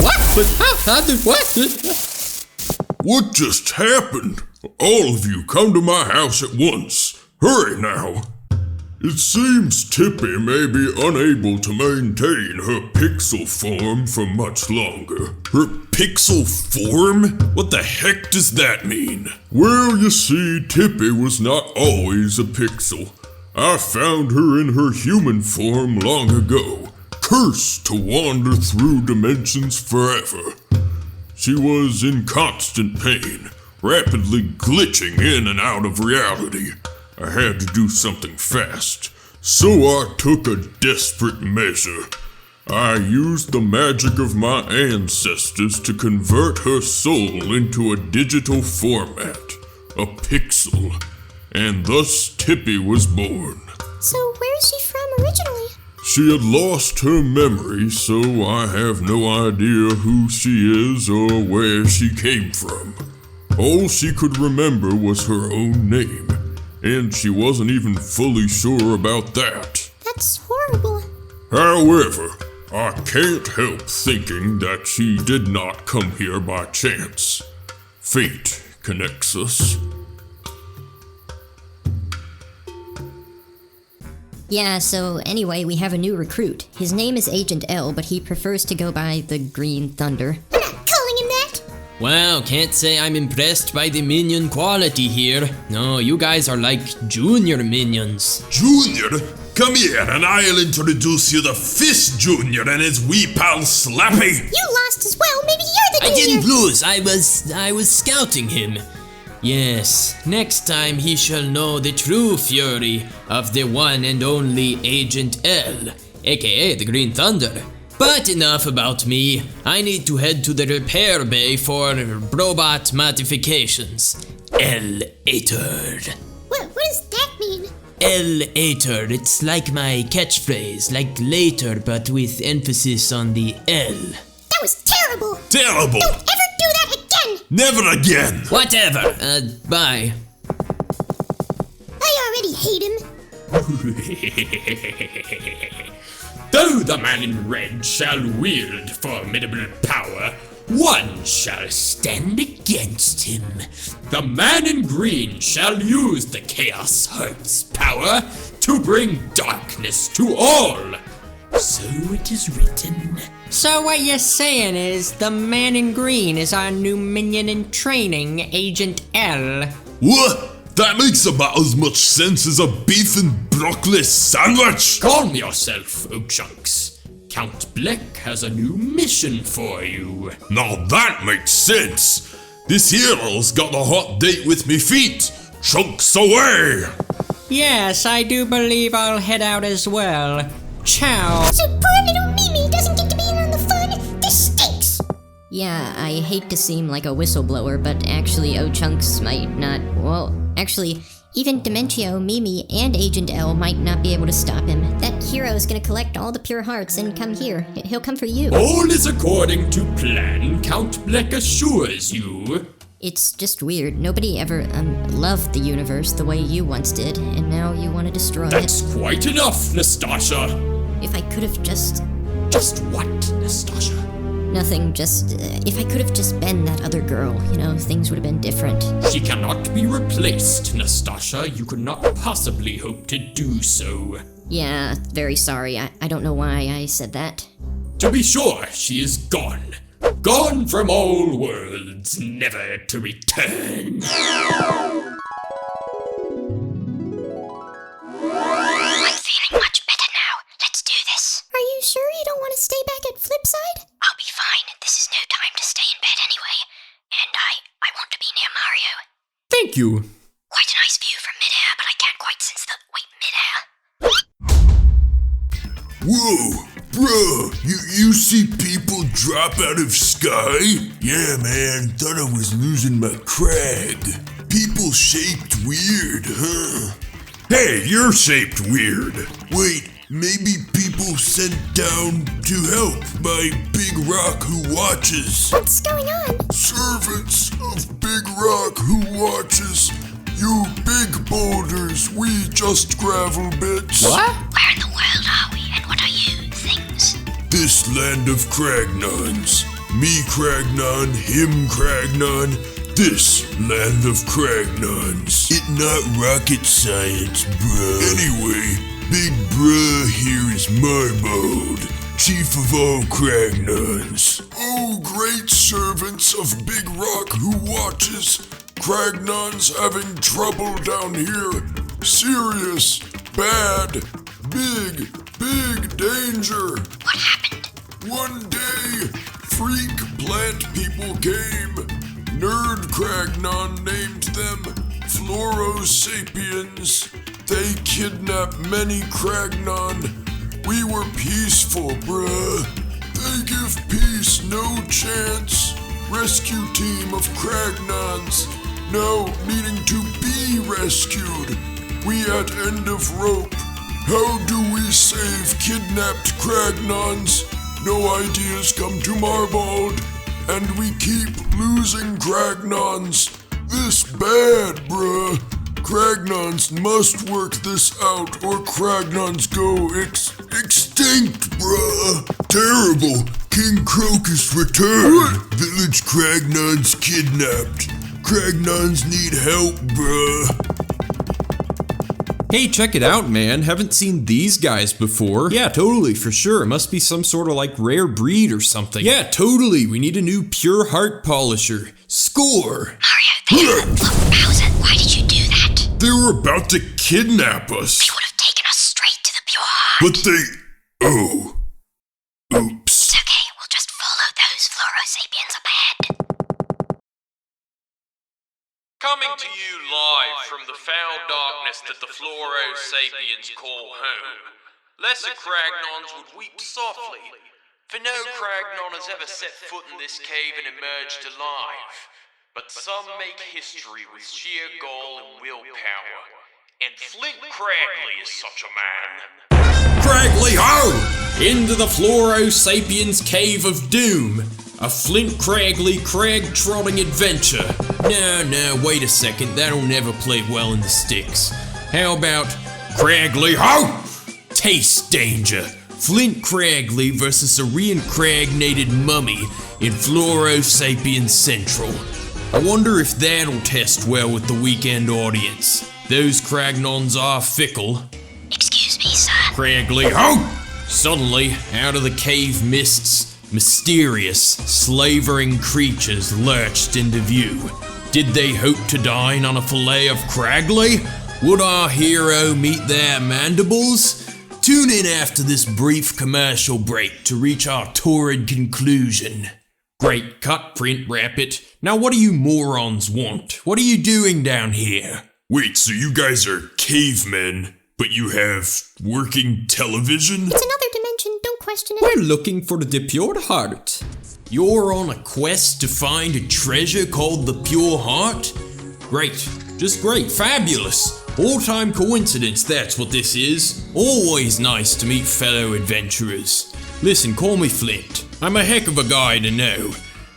What? But how did what? What just happened? All of you come to my house at once. Hurry now. It seems Tippy may be unable to maintain her pixel form for much longer. Her pixel form? What the heck does that mean? Well, you see, Tippy was not always a pixel. I found her in her human form long ago, cursed to wander through dimensions forever. She was in constant pain, rapidly glitching in and out of reality. I had to do something fast, so I took a desperate measure. I used the magic of my ancestors to convert her soul into a digital format, a pixel, and thus Tippy was born. So where is she from originally? She had lost her memory, so I have no idea who she is or where she came from. All she could remember was her own name, and she wasn't even fully sure about that. That's horrible. However, I can't help thinking that she did not come here by chance. Fate connects us. Yeah, so anyway, we have a new recruit. His name is Agent L, but he prefers to go by the Green Thunder. I'm not calling him that. Wow, can't say I'm impressed by the minion quality here. No, you guys are like junior minions. Junior? Come here and I'll introduce you to Fist Junior and his wee pal Slappy. You lost as well. Maybe you're the I junior. didn't lose, I was scouting him. Yes, next time he shall know the true fury of the one and only Agent L, aka the Green Thunder. But enough about me. I need to head to the repair bay for robot modifications. L-ator. What does that mean? L-ator, it's like my catchphrase, like later but with emphasis on the L. That was terrible. Terrible! Don't ever do that again. Never again! Whatever, bye. I already hate him. Though the man in red shall wield formidable power, one shall stand against him. The man in green shall use the Chaos Heart's power to bring darkness to all. So it is written. So what you're saying is the man in green is our new minion in training, Agent L. What? That makes about as much sense as a beef and broccoli sandwich! Calm yourself, Oakchunks. Count Bleck has a new mission for you. Now that makes sense! This hero's got a hot date with me feet! Chunks away! Yes, I do believe I'll head out as well. Ciao. So poor little Mimi doesn't get to be in on the fun? This stinks! Yeah, I hate to seem like a whistleblower, but actually Ochunks might not. Well, actually, even Dementio, Mimi, and Agent L might not be able to stop him. That hero's gonna collect all the pure hearts and come here. He'll come for you. All is according to plan, Count Bleck assures you. It's just weird. Nobody ever loved the universe the way you once did, and now you want to destroy That's it. quite enough, Nastasha. If I could have just... Just what, Nastasha? Nothing, just... if I could have just been that other girl, you know, things would have been different. She cannot be replaced, Nastasha. You could not possibly hope to do so. Yeah, very sorry. I don't know why I said that. To be sure, she is gone. Gone from all worlds, never to return. I'm feeling much better now. Let's do this. Are you sure you don't want to stay back at Flipside? I'll be fine. This is no time to stay in bed anyway. And I want to be near Mario. Thank you. Quite a nice view from midair, but I can't quite sense the... Wait, midair? Whoa! Bro, you see people drop out of sky? Yeah, man, thought I was losing my crag. People shaped weird, huh? Hey, you're shaped weird. Wait, maybe people sent down to help by Big Rock Who Watches. What's going on? Servants of Big Rock Who Watches. You big boulders, we just gravel bits. What? Where in the world are we, and what are you, things? This land of Cragnons. Me Cragnon, him Cragnon. This land of Cragnons. It not rocket science, bruh. Anyway, Big Bruh here is Marbode, chief of all Cragnons. Oh, great servants of Big Rock Who Watches. Cragnons having trouble down here. Serious, bad, big danger. What happened? One day, freak plant people came. Nerd Cragnon named them Fluorosapiens. They kidnapped many Cragnon. We were peaceful, bruh. They give peace no chance. Rescue team of Cragnons. Now needing to be rescued. We at end of rope. How do we save kidnapped Cragnons? No ideas come to Marbode, and we keep losing Cragnons. This bad, bruh. Cragnons must work this out, or Cragnons go extinct, bruh. Terrible. King Crocus returned. Village Cragnons kidnapped. Cragnons need help, bruh. Hey, check it out, man. Haven't seen these guys before. Yeah, totally, for sure. It must be some sort of like rare breed or something. Yeah, totally. We need a new pure heart polisher. Score! Mario, look, Bowser, why did you do that? They were about to kidnap us. They would have taken us straight to the pure heart. But they... Oh. Oops. It's okay, we'll just follow those Fluorosapiens up ahead. Coming to you live from the foul darkness that the Fluorosapiens call home, lesser Cragnons would weep softly, for no Cragnon has ever set foot in this cave and emerged alive. But some make history with sheer gall and willpower, and Flint Cragley is such a man. Cragley ho! Into the Fluorosapiens Cave of Doom. A Flint Cragley crag-trotting adventure. No, wait a second. That'll never play well in the sticks. How about Cragley ho! Taste danger. Flint Cragley versus a reincarnated mummy in Fluorosapiens Central. I wonder if that'll test well with the weekend audience. Those Cragnons are fickle. Excuse me, sir. Cragley ho! Suddenly, out of the cave mists, mysterious, slavering creatures lurched into view. Did they hope to dine on a fillet of Cragley? Would our hero meet their mandibles? Tune in after this brief commercial break to reach our torrid conclusion. Great cut, print rabbit. Now what do you morons want? What are you doing down here? Wait, so you guys are cavemen, but you have working television? It's another dimension, don't question it. We're looking for the Pure Heart. You're on a quest to find a treasure called the Pure Heart? Great, just great, fabulous. All-time coincidence, that's what this is. Always nice to meet fellow adventurers. Listen, call me Flint. I'm a heck of a guy to know.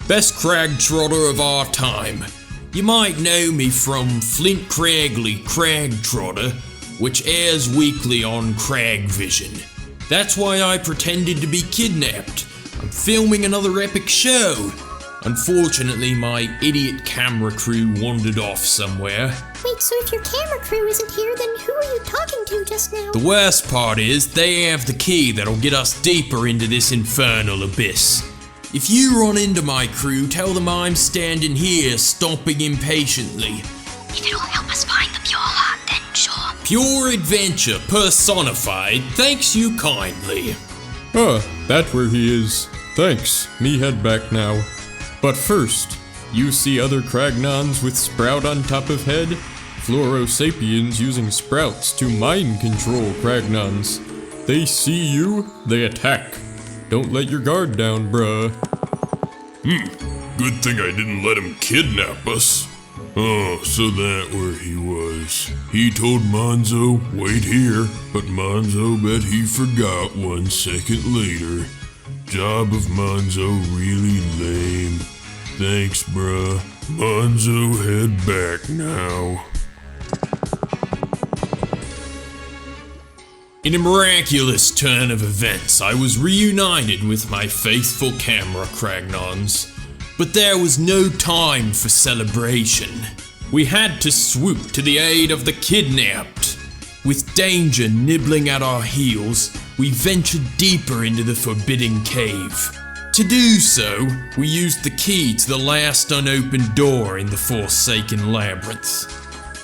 Best crag trotter of our time. You might know me from Flint Cragley Crag Trotter, which airs weekly on Crag Vision. That's why I pretended to be kidnapped. I'm filming another epic show. Unfortunately, my idiot camera crew wandered off somewhere. Wait, so if your camera crew isn't here, then who are you talking to just now? The worst part is, they have the key that'll get us deeper into this infernal abyss. If you run into my crew, tell them I'm standing here, stomping impatiently. If it'll help us find the Pure Heart, then sure. Pure adventure personified, thanks you kindly. That where he is. Thanks, me head back now. But first, you see other Cragnons with Sprout on top of head? Fluorosapiens using Sprouts to mind control Cragnons. They see you, they attack. Don't let your guard down, bruh. Good thing I didn't let him kidnap us. Oh, so that where he was. He told Monzo, wait here, but Monzo bet he forgot 1 second later. Job of Monzo really lame. Thanks, bruh. Monzo, head back now. In a miraculous turn of events, I was reunited with my faithful camera Cragnons. But there was no time for celebration. We had to swoop to the aid of the kidnapped. With danger nibbling at our heels, we ventured deeper into the forbidden cave. To do so, we used the key to the last unopened door in the Forsaken Labyrinth.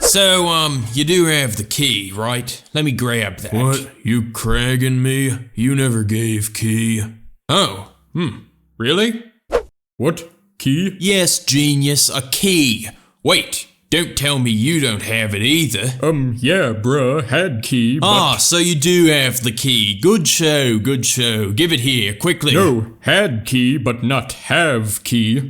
So, you do have the key, right? Let me grab that. What? You cragging me? You never gave key. Oh, Really? What? Key? yes, genius, a key. Wait, don't tell me you don't have it either. Yeah, bruh, had key, but... So you do have the key. Good show, good show. Give it here, quickly. No, had key, but not have key.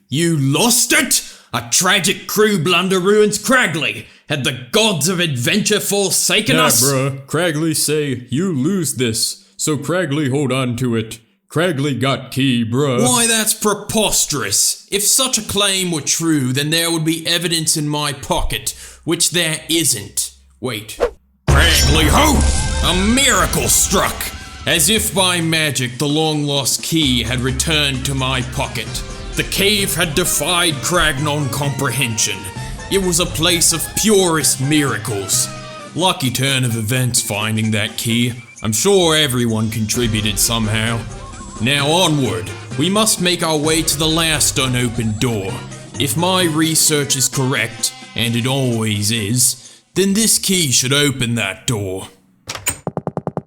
You lost it? A tragic crew blunder ruins Cragley. Had the gods of adventure forsaken us? Bruh, Cragley say, you lose this, so Cragley hold on to it. Cragley got key, bruh. Why, that's preposterous. If such a claim were true, then there would be evidence in my pocket, which there isn't. Wait. Cragley, ho! A miracle struck! As if by magic, the long-lost key had returned to my pocket. The cave had defied Cragnon comprehension. It was a place of purest miracles. Lucky turn of events finding that key. I'm sure everyone contributed somehow. Now onward, we must make our way to the last unopened door. If my research is correct, and it always is, then this key should open that door.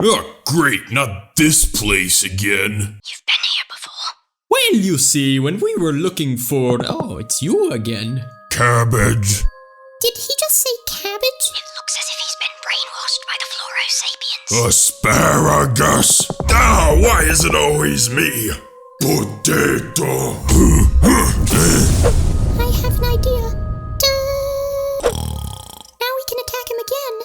Oh, great, not this place again. You've been here before. Well, you see, when we were looking for... Oh, it's you again. Cabbage. Did he just say cabbage? It looks as if he's been brainwashed by the Fluorosapiens. Asparagus. Why is it always me? Potato. I have an idea. Now we can attack him again.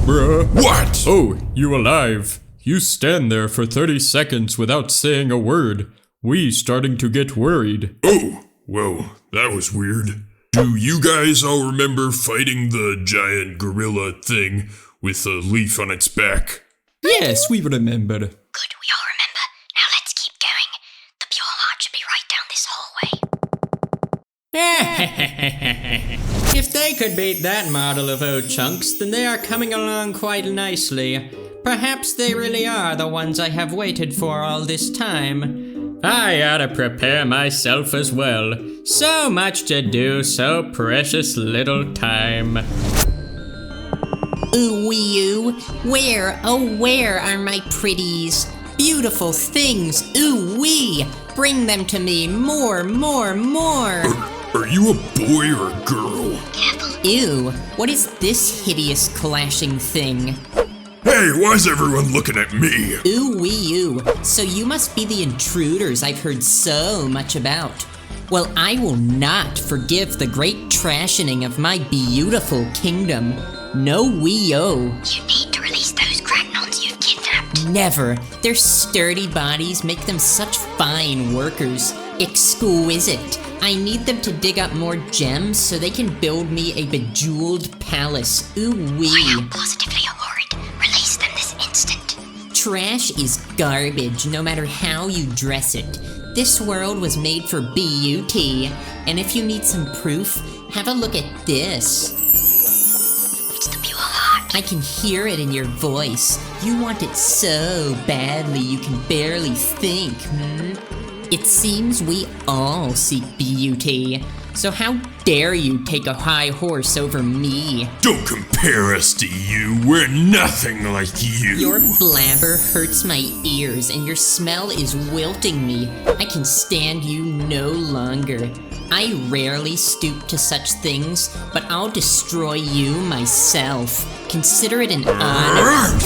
Bruh. What? Oh, you alive. You stand there for 30 seconds without saying a word. We starting to get worried. Oh, well, that was weird. Do you guys all remember fighting the giant gorilla thing with a leaf on its back? Yes, we remember. Good, we all remember. Now let's keep going. The Pure Heart should be right down this hallway. If they could beat that model of O-Chunks, then they are coming along quite nicely. Perhaps they really are the ones I have waited for all this time. I oughta prepare myself as well. So much to do, so precious little time. Ooh wee oo, where, oh where are my pretties? Beautiful things, ooh wee! Bring them to me, more, more, more! Are you a boy or a girl? Ew, what is this hideous clashing thing? Hey, why's everyone looking at me? Ooh wee oo, so you must be the intruders I've heard so much about. Well, I will not forgive the great trashing of my beautiful kingdom. No wee-o. You need to release those Cragnons you've kidnapped. Never. Their sturdy bodies make them such fine workers. Exquisite. I need them to dig up more gems so they can build me a bejeweled palace. Ooh-wee. Why, how positively horrid. Release them this instant. Trash is garbage, no matter how you dress it. This world was made for beauty. And if you need some proof, have a look at this. I can hear it in your voice. You want it so badly you can barely think, It seems we all seek beauty. So how dare you take a high horse over me? Don't compare us to you. We're nothing like you. Your blabber hurts my ears and your smell is wilting me. I can stand you no longer. I rarely stoop to such things, but I'll destroy you myself. Consider it an honor.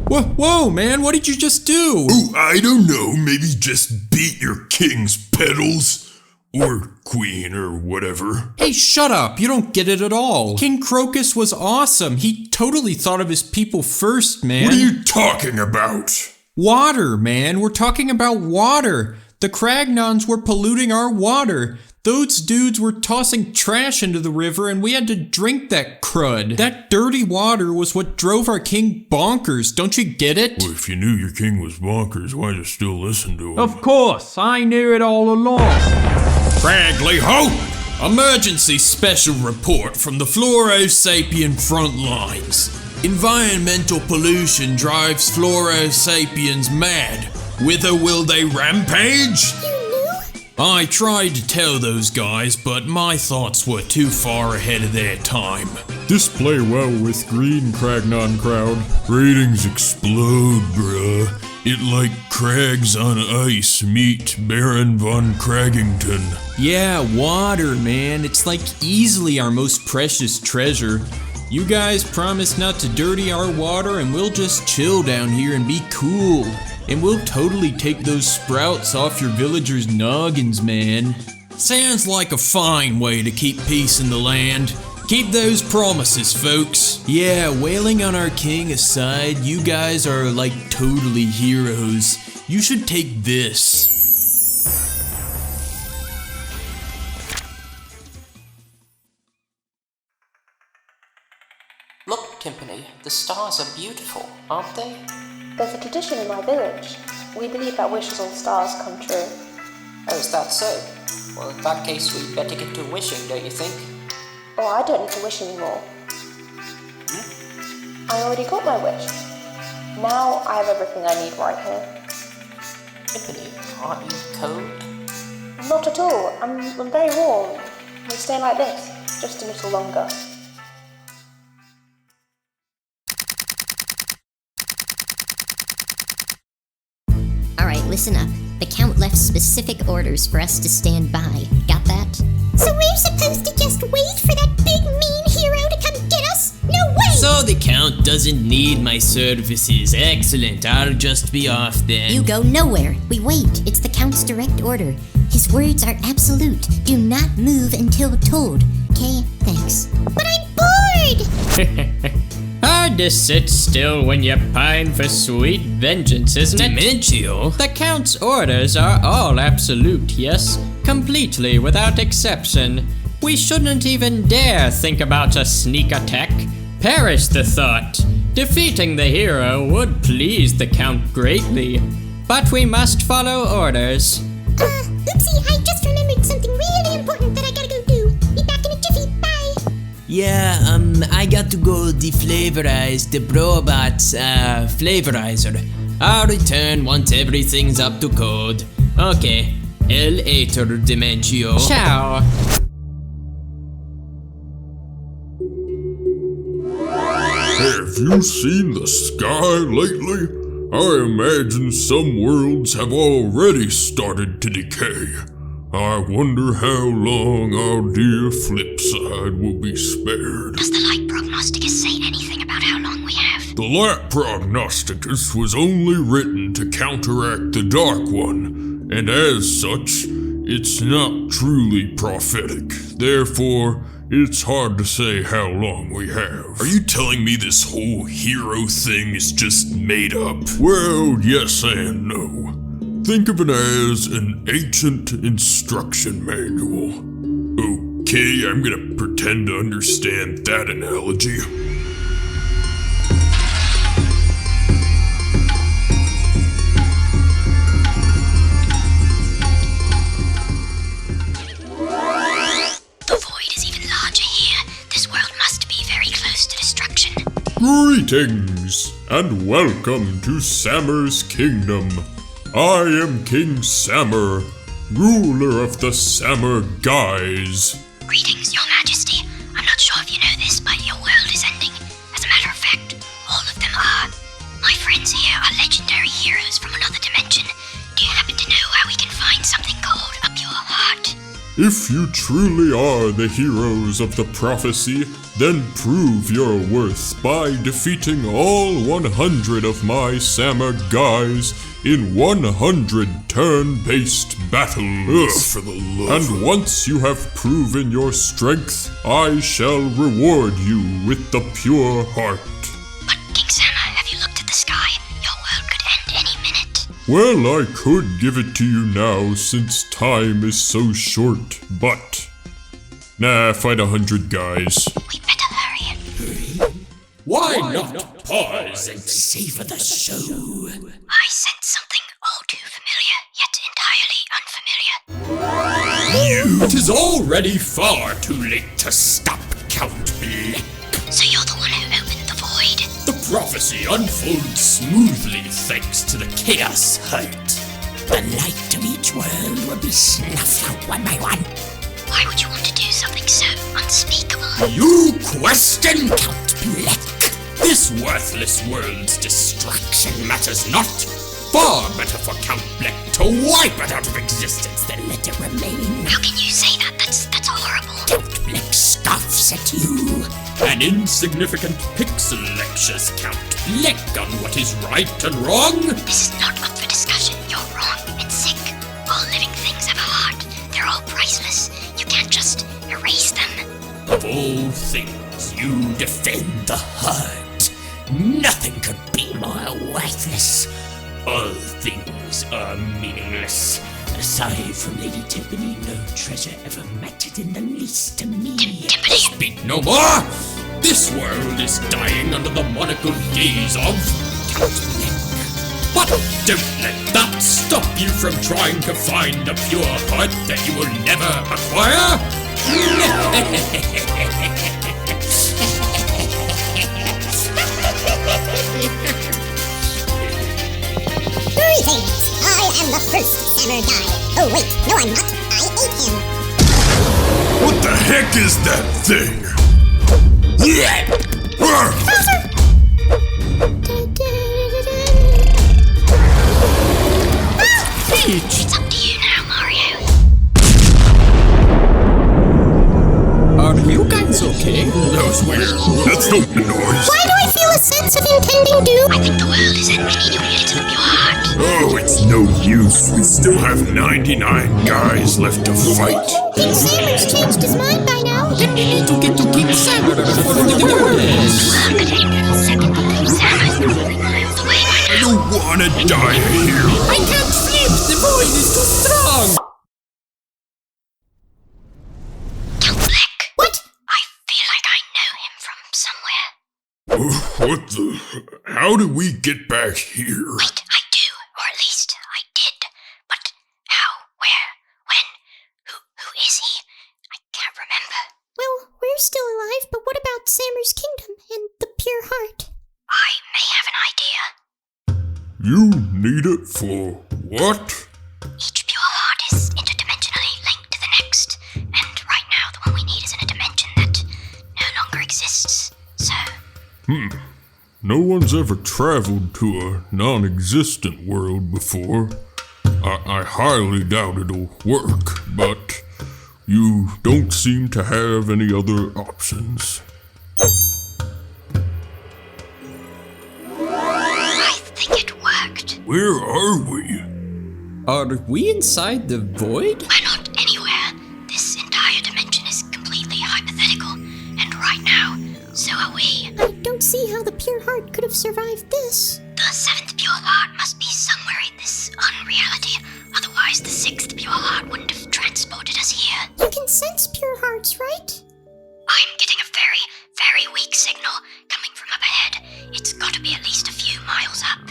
Whoa, man, what did you just do? Oh, I don't know. Maybe just beat your king's petals. Or queen, or whatever. Hey, shut up. You don't get it at all. King Crocus was awesome. He totally thought of his people first, man. What are you talking about? Water, man. We're talking about water. The Cragnons were polluting our water. Those dudes were tossing trash into the river and we had to drink that crud. That dirty water was what drove our king bonkers. Don't you get it? Well, if you knew your king was bonkers, why'd you still listen to him? Of course. I knew it all along. Cragley Ho! Emergency special report from the Floro-Sapien front lines. Environmental pollution drives Floro-Sapiens mad. Whither will they rampage? I tried to tell those guys, but my thoughts were too far ahead of their time. This play well with green Cragnon crowd. Ratings explode, bruh. It like Crags on ice meet Baron von Craggington. Yeah, water, man. It's like easily our most precious treasure. You guys promise not to dirty our water and we'll just chill down here and be cool. And we'll totally take those sprouts off your villagers' noggins, man. Sounds like a fine way to keep peace in the land. Keep those promises, folks. Yeah, wailing on our king aside, you guys are like totally heroes. You should take this. Look, Timpani, the stars are beautiful, aren't they? There's a tradition in my village. We believe that wishes on stars come true. Oh, is that so? Well, in that case, we'd better get to wishing, don't you think? Oh, I don't need to wish anymore. I already got my wish. Now I have everything I need right here. Timpani, aren't you cold? Not at all. I'm very warm. We'll stay like this, just a little longer. Alright, listen up. The Count left specific orders for us to stand by. Got that? So we're supposed to just wait for that big mean hero to come get us? No way! So the Count doesn't need my services. Excellent. I'll just be off then. You go nowhere. We wait. It's the Count's direct order. His words are absolute. Do not move until told. Okay, thanks. But I'm bored! Hard to sit still when you pine for sweet vengeance, isn't it? Dimentio? The Count's orders are all absolute, yes? Completely, without exception. We shouldn't even dare think about a sneak attack. Perish the thought. Defeating the hero would please the Count greatly. But we must follow orders. Oopsie, I just remembered something really important that I gotta go do. Be back in a jiffy. Bye. Yeah, I got to go deflavorize the Brobot's flavorizer. I'll return once everything's up to code. Okay, later, Dementio. Ciao. Have you seen the sky lately? I imagine some worlds have already started to decay. I wonder how long our dear Flipside will be spared. Does the light prognosticus say anything about how long we have? The light prognosticus was only written to counteract the dark one, and as such, it's not truly prophetic. Therefore, it's hard to say how long we have. Are you telling me this whole hero thing is just made up? Well, yes and no. Think of it as an ancient instruction manual. Okay, I'm gonna pretend to understand that analogy. The void is even larger here. This world must be very close to destruction. Greetings, and welcome to Sammer's Kingdom. I am King Sammer, ruler of the Sammer Guys. Greetings, Your Majesty. I'm not sure if you know this, but your world is ending. As a matter of fact, all of them are. My friends here are legendary heroes from another dimension. Do you happen to know how we can find something called a pure heart? If you truly are the heroes of the prophecy, then prove your worth by defeating all 100 of my Sammer Guys in 100 turn-based battles. For the love. And once you have proven your strength, I shall reward you with the pure heart. But, King Sammer, have you looked at the sky? Your world could end any minute. Well, I could give it to you now since time is so short, but... Nah, fight 100 guys. We better hurry. Why not pause and savor the show? I sense something all too familiar, yet entirely unfamiliar. It is already far too late to stop Count Bleck. So you're the one who opened the void? The prophecy unfolds smoothly thanks to the Chaos Heart. The light of each world will be snuffed out one by one. Why would you want to do something so unspeakable? You question Count Bleck. This worthless world's destruction matters not. Far better for Count Bleck to wipe it out of existence than let it remain. How can you say that? That's horrible. Count Bleck scoffs at you. An insignificant pixel lectures Count Bleck on what is right and wrong. This is not up for discussion. You're wrong and sick. All living things have a heart. They're all priceless. You can't just erase them. Of all things, you defend the heart. Nothing could be more worthless. All things are meaningless. Aside from Lady Timpani, no treasure ever mattered in the least to me. Timpani! Speak no more! This world is dying under the monocled gaze of Count Bleck. But don't let that stop you from trying to find a pure heart that you will never acquire! Greetings! I am the first Sammer Guy. Oh wait, no I'm not. I ate him. What the heck is that thing? It's up to you now, Mario. Are you guys okay? That was weird. That's not the noise. Why do I feel a sense of impending doom? I think the world is ending. We need to get to the pure heart. Oh, it's no use. We still have 99 guys left to fight. King Sammer's changed his mind by now. Then we need to get to King Sammer before the world ends. Second King Sammer's moving miles away by I now. don't wanna die here. I can't sleep! The void is too strong! Count Bleck. What? I feel like I know him from somewhere. What the? How did we get back here? Wait, I do. Or at least I did. But how? Where? you're still alive, but what about Samur's kingdom and the pure heart? I may have an idea. You need it for what? Each pure heart is interdimensionally linked to the next, and right now the one we need is in a dimension that no longer exists, so... No one's ever traveled to a non-existent world before. I highly doubt it'll work, but you don't seem to have any other options. I think it worked. Where are we? Are we inside the void? We're not anywhere. This entire dimension is completely hypothetical, and right now, so are we. I don't see how the pure heart could have survived this. The seventh pure heart must be somewhere in this unreality, otherwise the sixth pure heart wouldn't have transported us here. You can sense pure hearts, right? I'm getting a very, very weak signal coming from up ahead. It's gotta be at least a few miles up.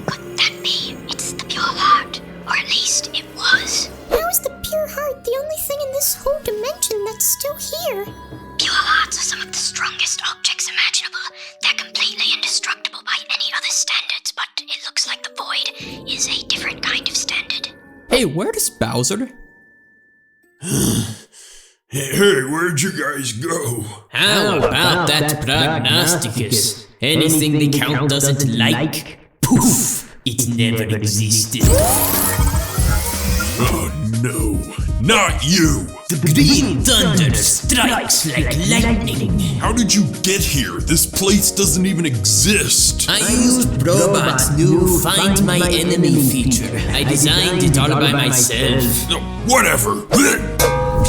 Could that be? It's the pure heart, or at least it was. How is the pure heart the only thing in this whole dimension that's still here? Pure hearts are some of the strongest objects imaginable. They're completely indestructible by any other standards, but it looks like the void is a different kind of standard. Hey, where's Bowser? Hey, where'd you guys go? How about that prognosticus? Anything the Count doesn't like, poof, it never existed. Oh no, not you! The green thunder strikes like lightning. How did you get here? This place doesn't even exist. I used Robot's new Find My Enemy feature. I designed it all by myself. No, whatever.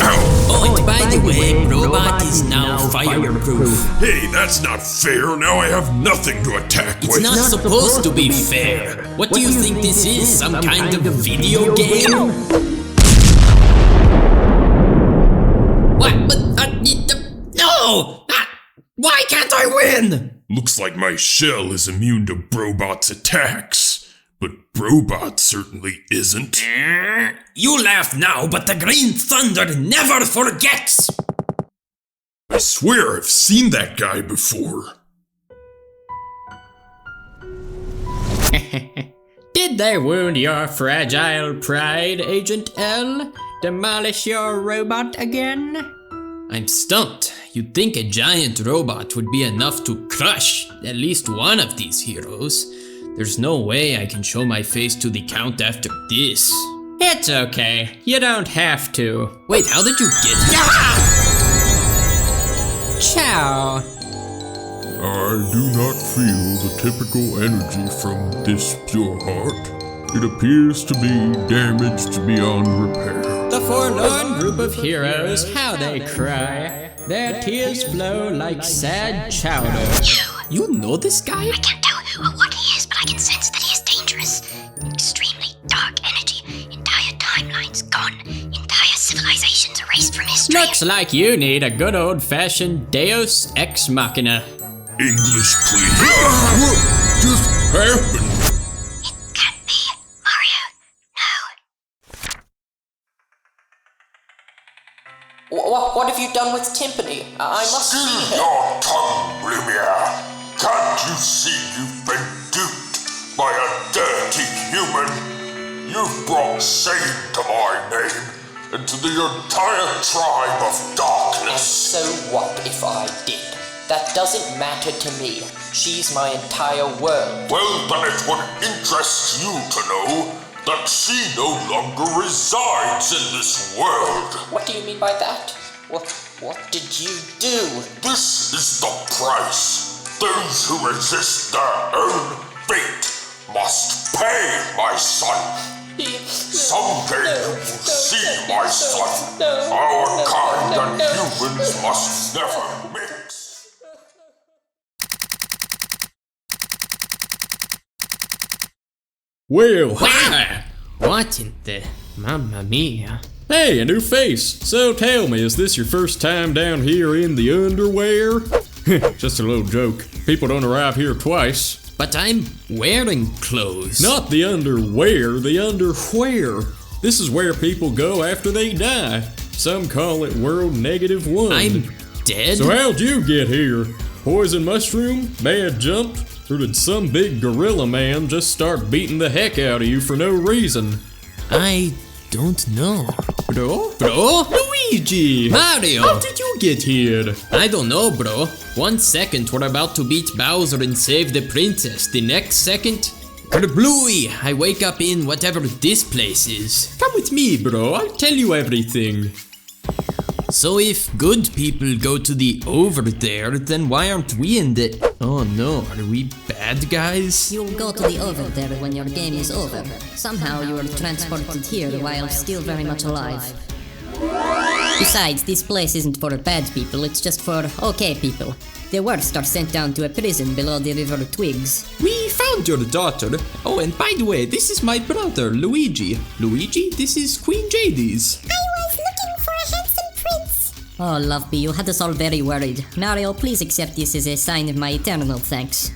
Oh, and by the way, Robot is now fireproof. Hey, that's not fair. Now I have nothing to attack with. It's not supposed to be fair. What do you think this is? Some kind of video game? What? But, no! Why can't I win? Looks like my shell is immune to Brobot's attacks. But Brobot certainly isn't. You laugh now, but the Green Thunder never forgets! I swear I've seen that guy before. Did they wound your fragile pride, Agent L? Demolish your robot again? I'm stumped. You'd think a giant robot would be enough to crush at least one of these heroes. There's no way I can show my face to the Count after this. It's okay. You don't have to. Wait, how did you get here? Ciao. I do not feel the typical energy from this pure heart. It appears to be damaged beyond repair. The forlorn group of heroes, how they cry. Their tears flow like sad chowder. You know this guy? I can't tell who or what he is, but I can sense that he is dangerous. Extremely dark energy. Entire timelines gone. Entire civilizations erased from history. Looks like you need a good old-fashioned Deus Ex Machina. English, please. What just happened? It can't be. Mario, no. What have you done with Timpani? I must see her. Your tongue, Lumiere. Can't you see you've been duped by a dirty human? You've brought shame to my name and to the entire tribe of darkness. So what if I did? That doesn't matter to me. She's my entire world. Well, then it would interest you to know that she no longer resides in this world. What do you mean by that? What did you do? This is the price. Those who resist their own fate must pay, my son. Someday you will see, my son. Our kind and humans must never mix. Well, What in the... Mamma mia. hey, a new face. So tell me, is this your first time down here in the underwear? Just a little joke. People don't arrive here twice. But I'm wearing clothes. Not the underwear, the underwhere. This is where people go after they die. Some call it World Negative 1. I'm dead? So how'd you get here? Poison mushroom? Bad jumped? Or did some big gorilla man just start beating the heck out of you for no reason? I don't know. Bro? Luigi! Mario! How did you get here? I don't know, bro. 1 second we're about to beat Bowser and save the princess. The next second, kerblooey! I wake up in whatever this place is. Come with me, bro. I'll tell you everything. So if good people go to the over there, then why aren't we in the... Oh no, are we bad guys? You'll go to the over there when your game is over. Somehow you were transported here while still very much alive. Besides, this place isn't for bad people, it's just for okay people. The worst are sent down to a prison below the River Twigs. We found your daughter. Oh, and by the way, this is my brother, Luigi. Luigi, this is Queen Jadis. I was looking for a handsome prince. Oh, Loveby, you had us all very worried. Mario, please accept this as a sign of my eternal thanks.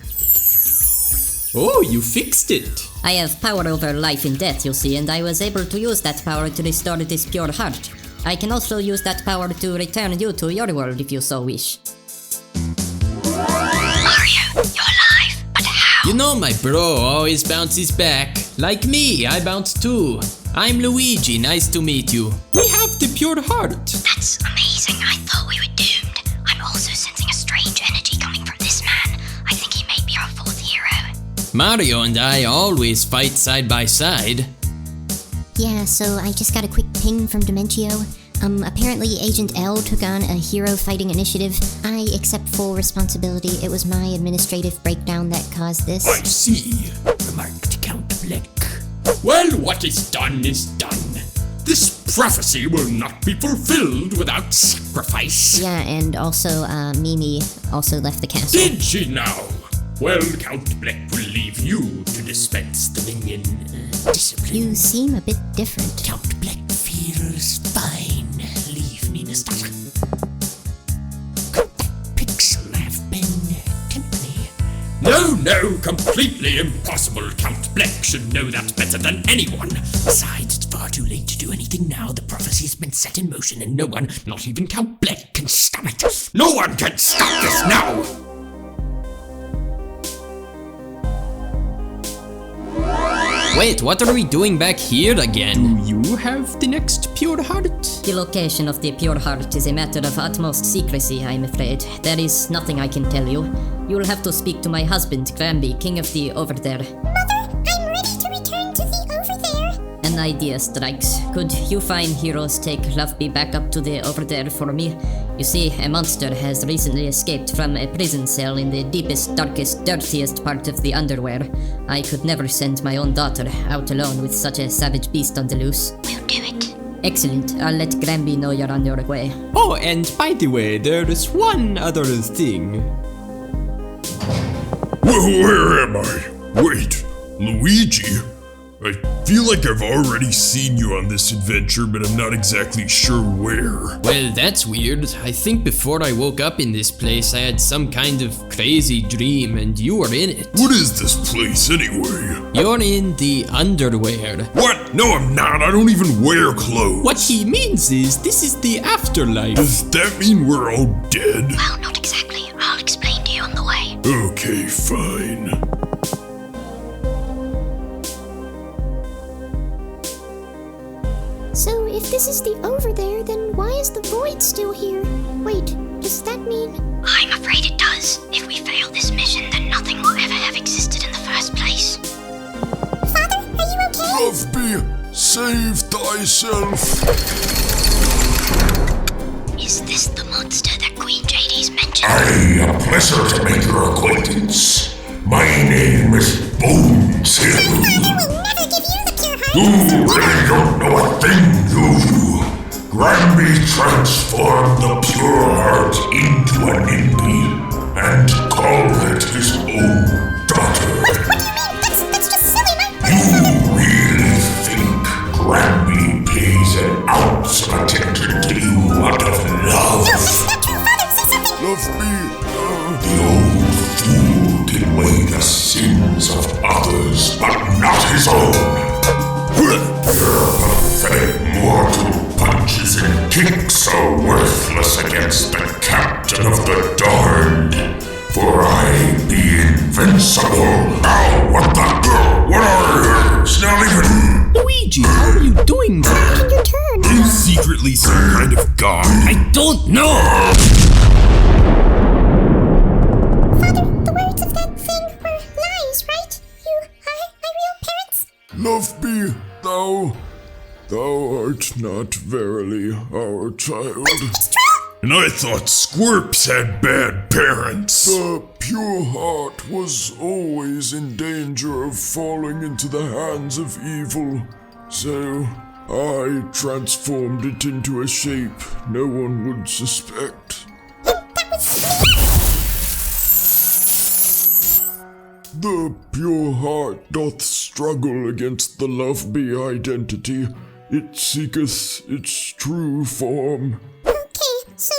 Oh, you fixed it. I have power over life and death, you see, and I was able to use that power to restore this pure heart. I can also use that power to return you to your world if you so wish. Mario, you're alive, but how? You know my bro always bounces back. Like me, I bounce too. I'm Luigi, nice to meet you. We have the pure heart. That's amazing. I thought we were doomed. I'm also sensing a strange energy coming from this man. I think he may be our fourth hero. Mario and I always fight side by side. Yeah, so I just got a quick ping from Dementio. Apparently Agent L took on a hero fighting initiative. I accept full responsibility. It was my administrative breakdown that caused this. I see, remarked Count Bleck. Well, what is done is done. This prophecy will not be fulfilled without sacrifice. Yeah, and also, Mimi also left the castle. Did she now? Well, Count Bleck will leave you to dispense the minion discipline. You seem a bit different. Count Bleck feels fine. Leave me, mister. Could that pixel have been company? No, completely impossible. Count Bleck should know that better than anyone. Besides, it's far too late to do anything now. The prophecy's been set in motion and no one, not even Count Bleck, can stop it. No one can stop this now! Wait, what are we doing back here again? Do you have the next pure heart? The location of the pure heart is a matter of utmost secrecy, I'm afraid. There is nothing I can tell you. You will have to speak to my husband, Granby, king of the over there. Mother, I'm ready to return to the over there. An idea strikes. Could you fine heroes take Loveby back up to the over there for me? You see, a monster has recently escaped from a prison cell in the deepest, darkest, dirtiest part of the underwear. I could never send my own daughter out alone with such a savage beast on the loose. We'll do it. Excellent. I'll let Granby know you're on your way. Oh, and by the way, there is one other thing. Where am I? Wait, Luigi? I feel like I've already seen you on this adventure, but I'm not exactly sure where. Well, that's weird. I think before I woke up in this place, I had some kind of crazy dream, and you were in it. What is this place, anyway? You're in the underwear. What? No, I'm not. I don't even wear clothes. What he means is, this is the afterlife. Does that mean we're all dead? Well, not exactly. I'll explain to you on the way. Okay, fine. So if this is the over there, then why is the void still here? Wait, does that mean... I'm afraid it does. If we fail this mission, then nothing will ever have existed in the first place. Father, are you okay? Loveby, save thyself. Is this the monster that Queen Jadis mentioned? A pleasure to make your acquaintance. My name is Bones Hill. Father will never give you the pure heart. You really don't know a thing, do you? Granby transformed the pure heart into a NIMBY and called it his own daughter. What do you mean? That's just silly, You really think Granby pays an ounce of attention to you out of love? No, that's not true, Father. Say something. Love me. The old fool can weigh the sins of others, but not his own. Your pathetic mortal punches and kicks so worthless against the captain of the darned. For I be invincible. Ow, what the? What are you? It's not even. Luigi, how are you doing that? Taking your turn. Are you secretly some kind of god? I don't know! Father, the words of that thing were lies, right? You are my real parents? Loveby, thou art not verily our child. It's true! And I thought Squirps had bad parents. The pure heart was always in danger of falling into the hands of evil. So I transformed it into a shape no one would suspect. That was me! The pure heart doth struggle against the Loveby identity. It seeketh its true form. Okay, so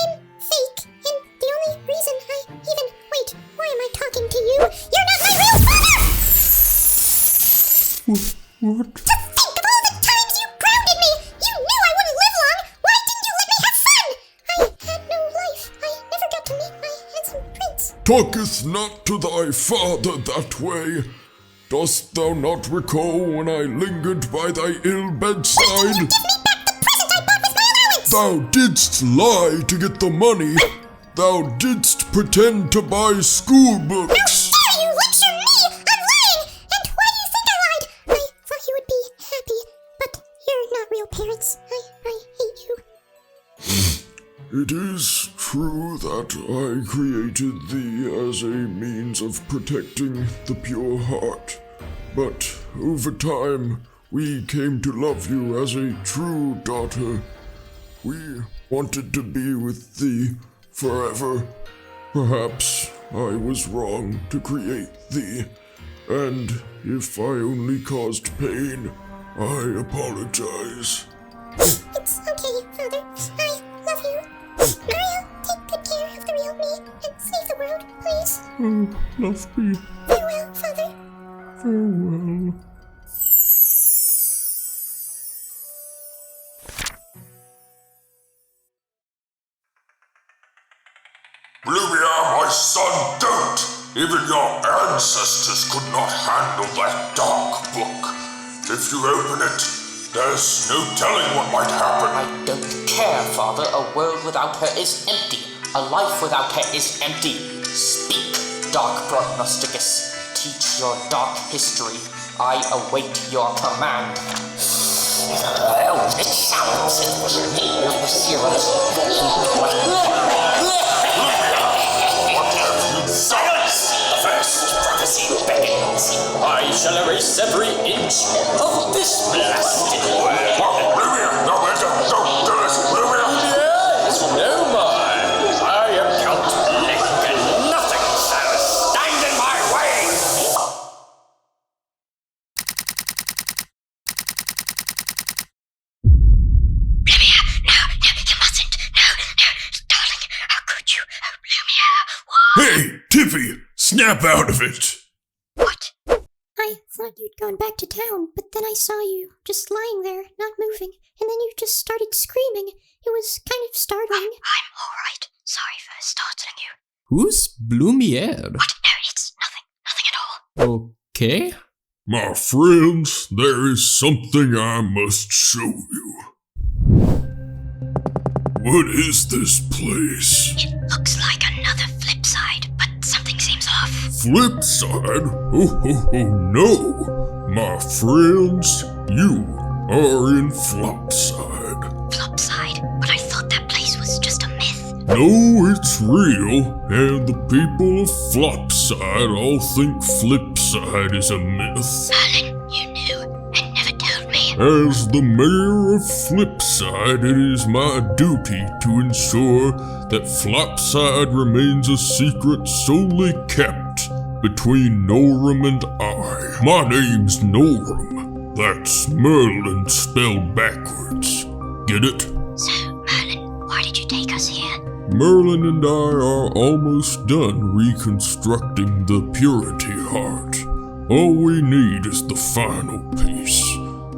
I'm fake, and the only reason I even... Wait, why am I talking to you? You're not my real father! What? To think of all the times you grounded me! You knew I wouldn't live long! Why didn't you let me have fun? I had no life. I never got to meet my handsome prince. Talketh not to thy father that way. Dost thou not recall when I lingered by thy ill bedside? Give me back the present I bought with my allowance! Thou didst lie to get the money. Thou didst pretend to buy school books. How dare you lecture me? I'm lying! And why do you think I lied? I thought you would be happy, but you're not real parents. I hate you. It is true that I created thee as a means of protecting the pure heart, but over time we came to love you as a true daughter. We wanted to be with thee forever. Perhaps I was wrong to create thee, and if I only caused pain, I apologize. It's okay, Father. I love you. Mario, take good care of the real me and save the world, please. Oh, Loveby, Farewell, Father. farewell. Blumia, my son, don't! Even your ancestors could not handle that dark book. If you open it, there's no telling what might happen. I don't care, Father. A world without her is empty. A life without her is empty. Speak, Dark Prognosticus. Teach your dark history. I await your command. Oh, it sounds Silence! The first prophecy beckons. I shall erase every inch of this blasted world. Yes, no more. I am Count Blick, and nothing shall stand in my way. Lumia, no, you mustn't. No, darling, how could you? Oh, Lumia, what? Hey, Tiffy, snap out of it! What? I thought you'd gone back to town, but then I saw you just lying there, not moving, and then you just started screaming. It was kind of startling. I'm alright. Sorry for startling you. Who's Blumiere? What? No, it's nothing at all. Okay. My friends, there is something I must show you. What is this place? It looks like another flip side, but something seems off. Flip side? Oh, no! My friends, you are in Flopside. Flopside? But I thought that place was just a myth. No, it's real, and the people of Flopside all think Flipside is a myth. Merlin, you knew and never told me. As the mayor of Flipside, it is my duty to ensure that Flopside remains a secret solely kept between Norum and I. My name's Norum. That's Merlin spelled backwards. Get it? So, Merlin, why did you take us here? Merlin and I are almost done reconstructing the Purity Heart. All we need is the final piece,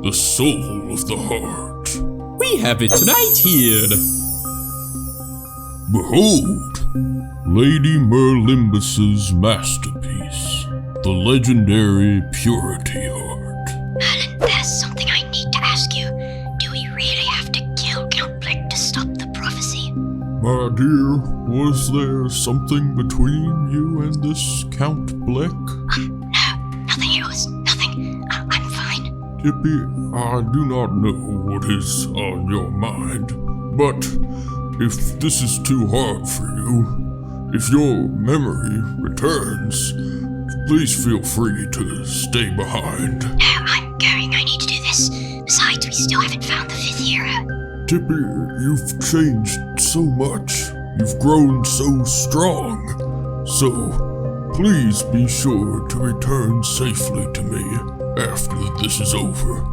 the soul of the heart. We we have it right here. Behold, Lady Merlimbus's masterpiece, the legendary Purity Art. Merlin, there's something I need to ask you. Do we really have to kill Count Blick to stop the prophecy? My dear, was there something between you and this Count Blick? No, nothing. It was nothing. I'm fine. Tippy, I do not know what is on your mind, but if this is too hard for you, if your memory returns, please feel free to stay behind. No, I'm going. I need to do this. Besides, we still haven't found the fifth hero. Tippy, you've changed so much. You've grown so strong. So, please be sure to return safely to me after this is over.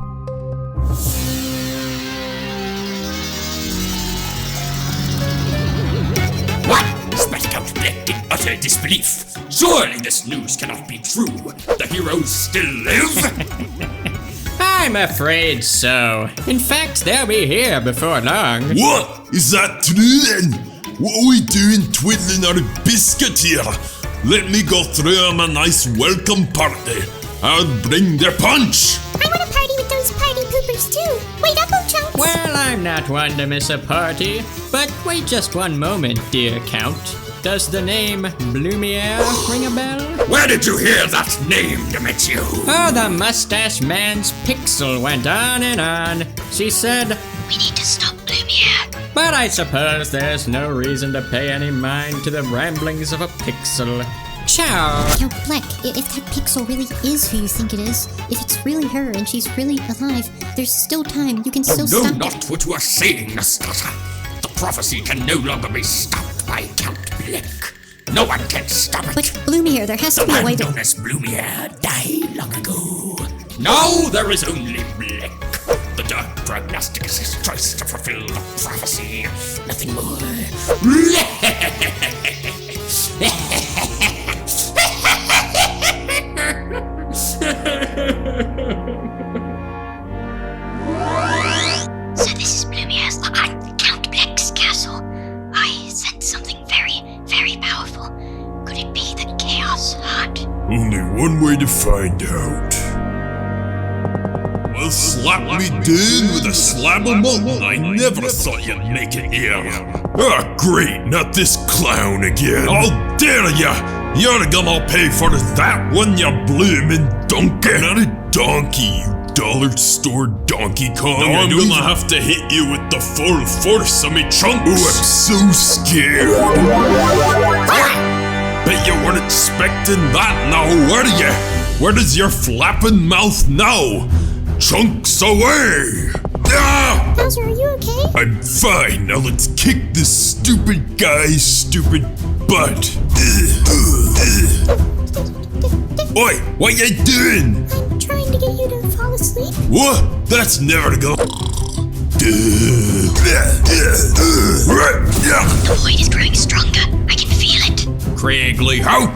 What? Spat Count Blick in utter disbelief. Surely this news cannot be true. The heroes still live? I'm afraid so. In fact, they'll be here before long. What? Is that true then? What are we doing twiddling our biscuit here? Let me go throw them a nice welcome party. I'll bring their punch. I want to party with those party poopers too. Wait up, Chunks. Well, I'm not one to miss a party. But wait just one moment, dear Count. Does the name Blumiere ring a bell? Where did you hear that name, Demetrio? Oh, the mustache man's pixel went on and on. She said, We need to stop Blumiere. but I suppose there's no reason to pay any mind to the ramblings of a pixel. Ciao! Yo, Black, if that pixel really is who you think it is, if it's really her and she's really alive, there's still time. You can still No, stop not what you are saying, Nastasa. The prophecy can no longer be stopped by Count Blick. No one can stop it. But Blumiere, there has to The be a man way to... known as Blumiere died long ago. Now there is only Blick. The dark prognosticus' choice to fulfill the prophecy. Nothing more. So this is Blumiere's Count Blick's castle. I sense something very, very powerful. Could it be the Chaos Heart? Only one way to find out. Well, slap me down with a slab of molten. I never thought you'd make it here. Ah, great, not this clown again. How dare ya! You're gonna pay for that one, you bloomin' donkey! Not a donkey, you dollar store Donkey Kong. Now I'm gonna have to hit you with the full force of me chunks! Oh, I'm so scared. Bet you weren't expecting that now, were you? Where is your flapping mouth now? Chunks away! Ah! Bowser, are you okay? I'm fine, now let's kick this stupid guy's stupid butt. Oi, what you doing? I'm trying to get you to fall asleep. What? That's never gonna... The void is growing stronger. I can feel it. Craigley, how?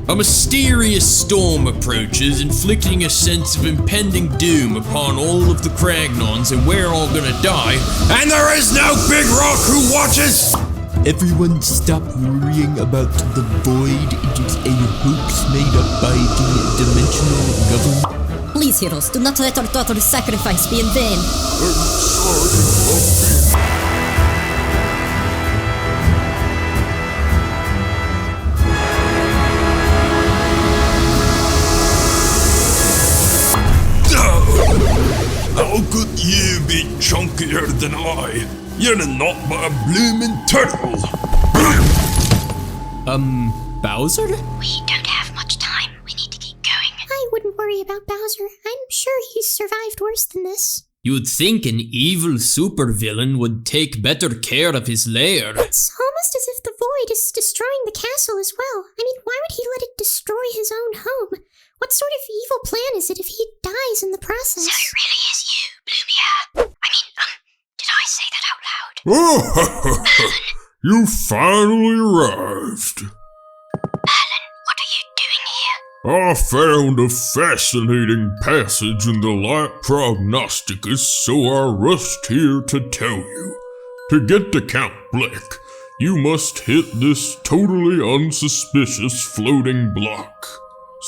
A mysterious storm approaches, inflicting a sense of impending doom upon all of the Cragnons, and we're all gonna die. And there is no Big Rock who watches! Everyone stop worrying about the void. It is a hoax made up by the dimensional government. Please, heroes, do not let our daughter's sacrifice be in vain. How could you be chunkier than I? You're not but a bloomin' turtle! Bowser? We don't have much time. We need to keep going. I wouldn't worry about Bowser. I'm sure he's survived worse than this. You'd think an evil supervillain would take better care of his lair. It's almost as if the void is destroying the castle as well. I mean, why would he let it destroy his own home? What sort of evil plan is it if he dies in the process? So it really is you, Blumiere. I mean, did I say that out loud? Oh, you finally arrived. Merlin, what are you doing here? I found a fascinating passage in the Light Prognosticus, so I rushed here to tell you. To get to Count Bleck, you must hit this totally unsuspicious floating block.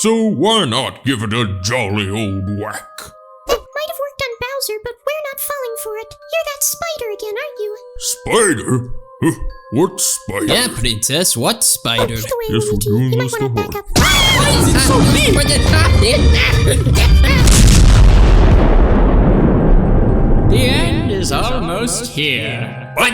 So why not give it a jolly old whack? That might have worked on Bowser, but we're not falling for it. You're that spider again, aren't you? Spider? Huh, what spider? Yeah, Princess, what spider? By the way, Guess we're Luigi, doing you might this want to the back hard. up. Why is it so deep? The end is almost here. What?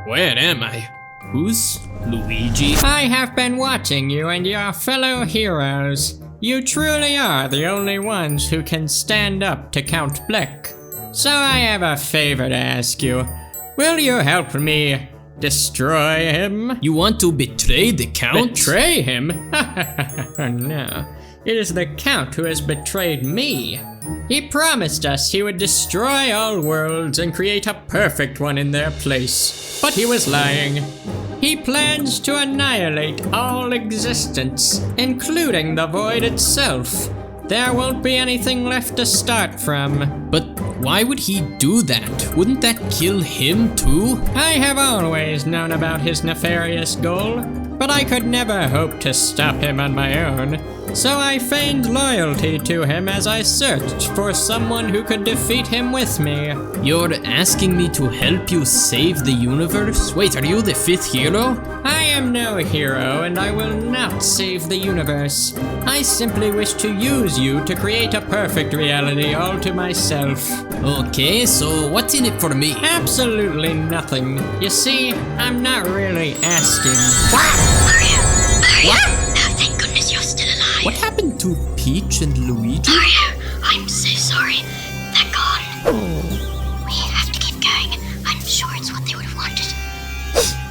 Where am I? Who's Luigi? I have been watching you and your fellow heroes. You truly are the only ones who can stand up to Count Bleck. So I have a favor to ask you. Will you help me destroy him? You want to betray the Count? Betray him? No. It is the Count who has betrayed me. He promised us he would destroy all worlds and create a perfect one in their place. But he was lying. He plans to annihilate all existence, including the void itself. There won't be anything left to start from. But why would he do that? Wouldn't that kill him too? I have always known about his nefarious goal, but I could never hope to stop him on my own. So I feigned loyalty to him as I searched for someone who could defeat him with me. You're asking me to help you save the universe? Wait, are you the 5th hero? I am no hero, and I will not save the universe. I simply wish to use you to create a perfect reality all to myself. Okay, so what's in it for me? Absolutely nothing. You see, I'm not really asking. Mario! What? Oh, thank goodness you're still alive. What happened to Peach and Luigi? Mario, I'm so sorry. They're gone. We have to keep going. I'm sure it's what they would have wanted.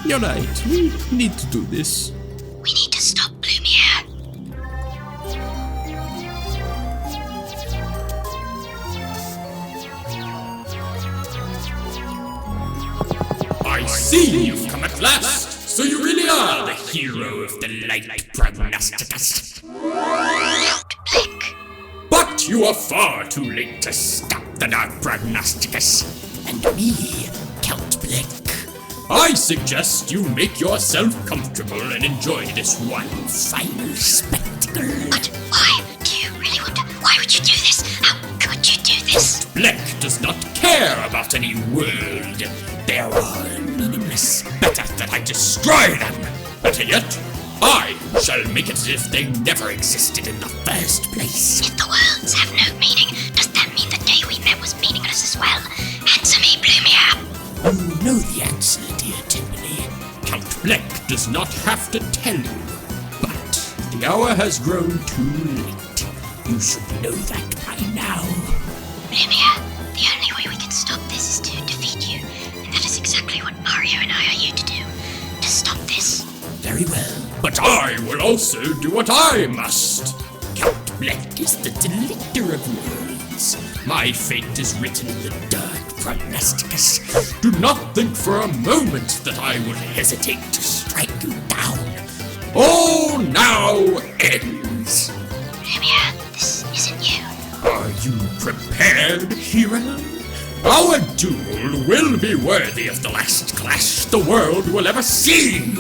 You're right. We need to do this. We need to stop Lumiere. I see you've come at last. So you really are the hero of the Light Prognosticus. Count Bleck. But you are far too late to stop the Dark Prognosticus. And me, Count Bleck. I suggest you make yourself comfortable and enjoy this one final spectacle. But why do you really want to? Why would you do this? How could you do this? Bleck does not care about any world. They are all meaningless. Better that I destroy them. Better yet, I shall make it as if they never existed in the first place. If the worlds have no meaning, does that mean the day we met was meaningless as well? Answer me, Lumiere. You know the answer, dear Timberly. Count Bleck does not have to tell you. But the hour has grown too late. You should know that by now. Lumiere, the only way we can stop this is to defeat you. And that is exactly what Mario and I are here to do. To stop this. Very well. But I will also do what I must. Count Bleck is the delector of worlds. My fate is written in the Dark Prognosticus. Do not think for a moment that I would hesitate to strike you down. All now ends. Lumiere, this isn't you. Are you prepared, hero? Our duel will be worthy of the last clash the world will ever see.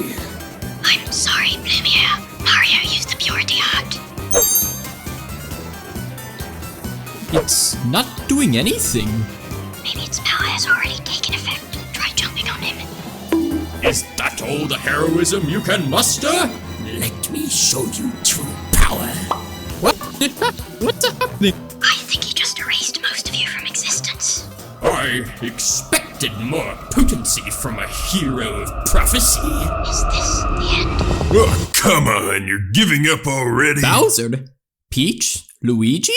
I'm sorry, Lumiere. Mario used the purity heart. It's not doing anything. Maybe its power has already taken effect. Try jumping on him. Is that all the heroism you can muster? Let me show you true power. What? What's happening? I think he just erased most of you from existence. I expected more potency from a hero of prophecy. Is this the end? Oh, come on, you're giving up already? Bowser? Peach? Luigi?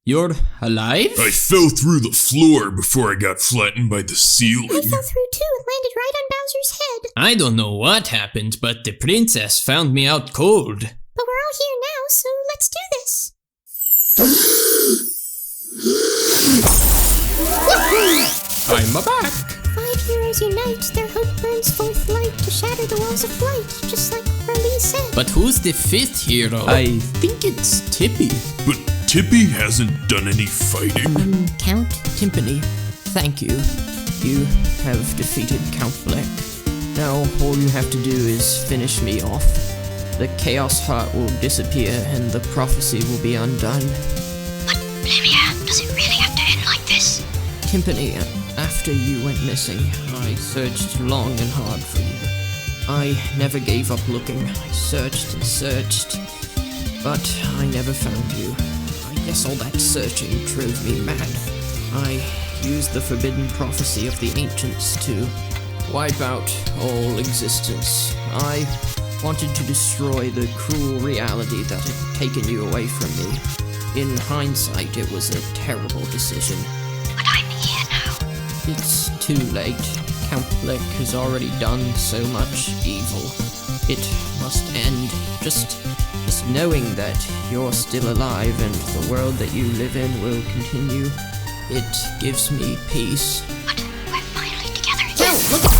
You're alive? I fell through the floor before I got flattened by the ceiling. I fell through too and landed right on Bowser's head. I don't know what happened, but the princess found me out cold. But we're all here now, so let's do this. I'm back. 5 heroes beings unite, their hope burns forth light to shatter the walls of flight, just like Harley said. But who's the fifth hero? I think it's Tippy. But Tippy hasn't done any fighting. Count? Timpani, thank you. You have defeated Count Bleck. Now all you have to do is finish me off. The Chaos Heart will disappear and the prophecy will be undone. But, Lumia, does it really have to end like this? Timpani, after you went missing, I searched long and hard for you. I never gave up looking. I searched and searched, but I never found you. I guess all that searching drove me mad. I used the forbidden prophecy of the ancients to wipe out all existence. I wanted to destroy the cruel reality that had taken you away from me. In hindsight, it was a terrible decision. But I'm here now. It's too late. Count Bleck has already done so much evil. It must end. Just knowing that you're still alive and the world that you live in will continue, it gives me peace. But we're finally together. Look at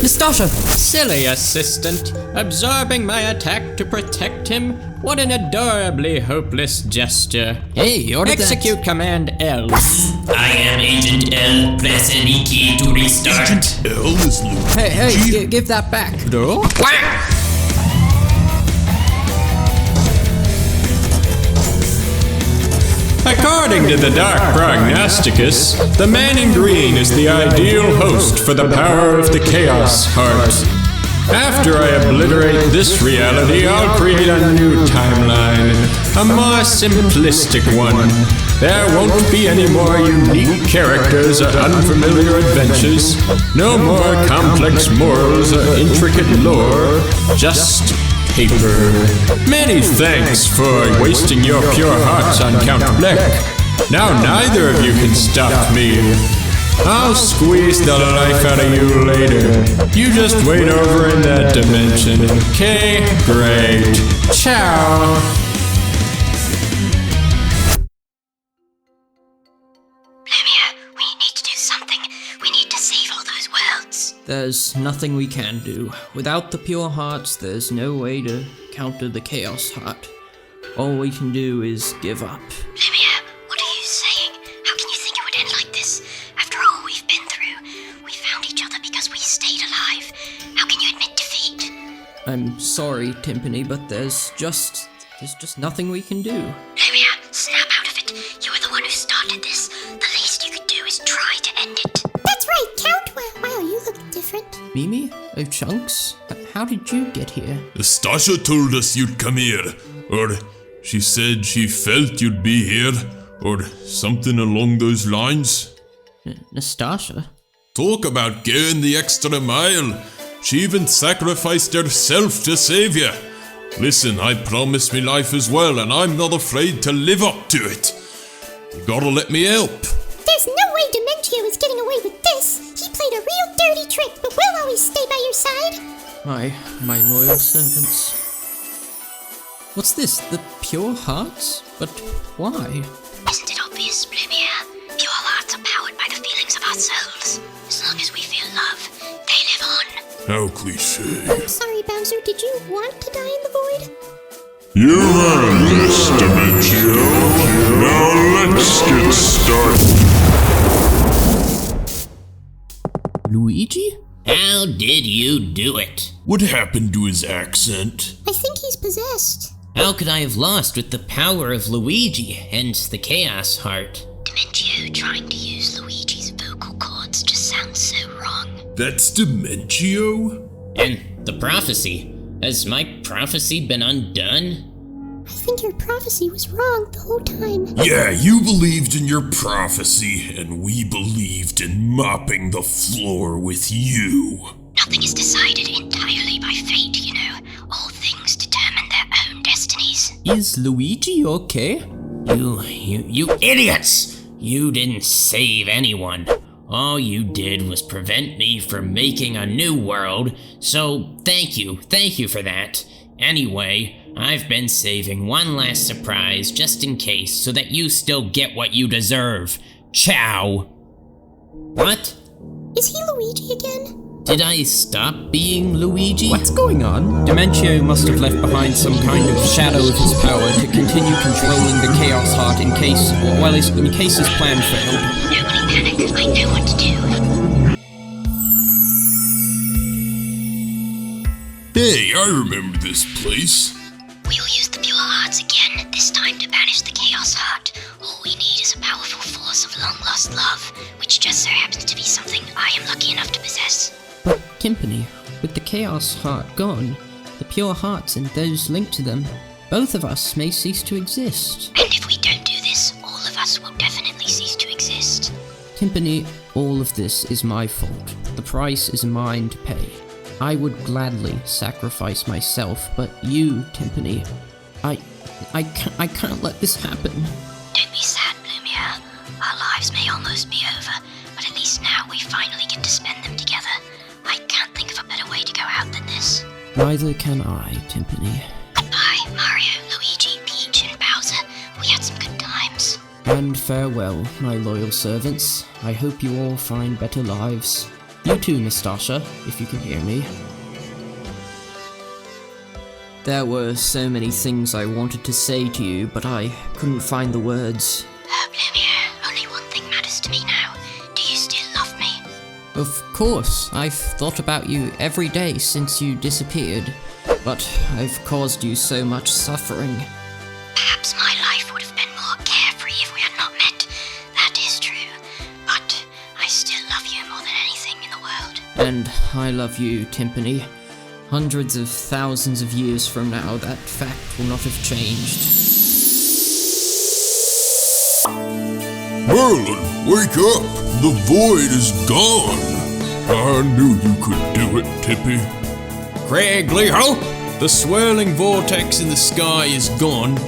Nastasha! Silly assistant, absorbing my attack to protect him? What an adorably hopeless gesture. Hey, order Execute Command L. I am Agent L. Press any key to restart. Agent L is Luigi. Hey, give that back. No? According to the Dark Prognosticus, the man in green is the ideal host for the power of the Chaos Heart. After I obliterate this reality, I'll create a new timeline, a more simplistic one. There won't be any more unique characters or unfamiliar adventures, no more complex morals or intricate lore, just paper. Many thanks for wasting your pure hearts on Count Bleck. Now neither of you can stop me. I'll squeeze the life out of you later. You just wait over in that dimension. Okay, great. Ciao. Lumia, we need to do something. We need to save all those worlds. There's nothing we can do. Without the pure hearts, there's no way to counter the Chaos Heart. All we can do is give up. Lumia, what are you saying? How can you think it would end like this? After all we've been through, we found each other because we stayed alive. How can you admit defeat? I'm sorry, Timpani, but there's just nothing we can do. Lumia, snap out of it. You were the one who started this. The least you could do is try to end it. That's right, Count. Wow, you look different. Mimi? Oh, Chunks? How did you get here? Nastasha told us you'd come here. Or she said she felt you'd be here. Or something along those lines. Nastasha? Talk about going the extra mile. She even sacrificed herself to save you. Listen, I promised me life as well, and I'm not afraid to live up to it. You gotta let me help. There's no way Dementio is getting away with this. He played a real dirty trick, but we'll always stay by your side. My loyal servants. What's this? The pure hearts? But why? Isn't it obvious, Lumia? Pure hearts are powered by the feelings of our souls. As long as we feel love, they live on. How cliche. I'm sorry, Bowser. Did you want to die in the void? You earned this, Dementio. Now let's get started. Luigi? How did you do it? What happened to his accent? I think he's possessed. How could I have lost with the power of Luigi, hence the Chaos Heart? Dementio trying to use Luigi's vocal cords just sounds so wrong. That's Dementio? And the prophecy. Has my prophecy been undone? I think your prophecy was wrong the whole time. Yeah, you believed in your prophecy, and we believed in mopping the floor with you. Nothing is decided entirely by fate, you know. All things determine their own destinies. Is Luigi okay? You idiots! You didn't save anyone. All you did was prevent me from making a new world, so thank you for that. Anyway, I've been saving one last surprise just in case so that you still get what you deserve. Ciao! What? Is he Luigi again? Did I stop being Luigi? What's going on? Dementio must have left behind some kind of shadow of his power to continue controlling the Chaos Heart in case his plan failed. Nobody panic. I know what to do. Hey, I remember this place. We will use the Pure Hearts again, this time to banish the Chaos Heart. All we need is a powerful force of long-lost love, which just so happens to be something I am lucky enough to possess. But, Timpani, with the Chaos Heart gone, the Pure Hearts and those linked to them, both of us may cease to exist. And if we don't do this, all of us will definitely cease to exist. Timpani, all of this is my fault. The price is mine to pay. I would gladly sacrifice myself, but you, Timpani, I can't let this happen. Don't be sad, Blumia. Our lives may almost be over, but at least now we finally get to spend them together. I can't think of a better way to go out than this. Neither can I, Timpani. Goodbye, Mario, Luigi, Peach, and Bowser. We had some good times. And farewell, my loyal servants. I hope you all find better lives. You too, Nastasha, if you can hear me. There were so many things I wanted to say to you, but I couldn't find the words. Blumia, only one thing matters to me now. Do you still love me? Of course, I've thought about you every day since you disappeared, but I've caused you so much suffering. Perhaps my life would have been more carefree if we had not met. That is true. But I still love you more than anything in the world. And I love you, Timpani. Hundreds of thousands of years from now, that fact will not have changed. Merlin, wake up! The void is gone! I knew you could do it, Tippy. Craigleyho! The swirling vortex in the sky is gone.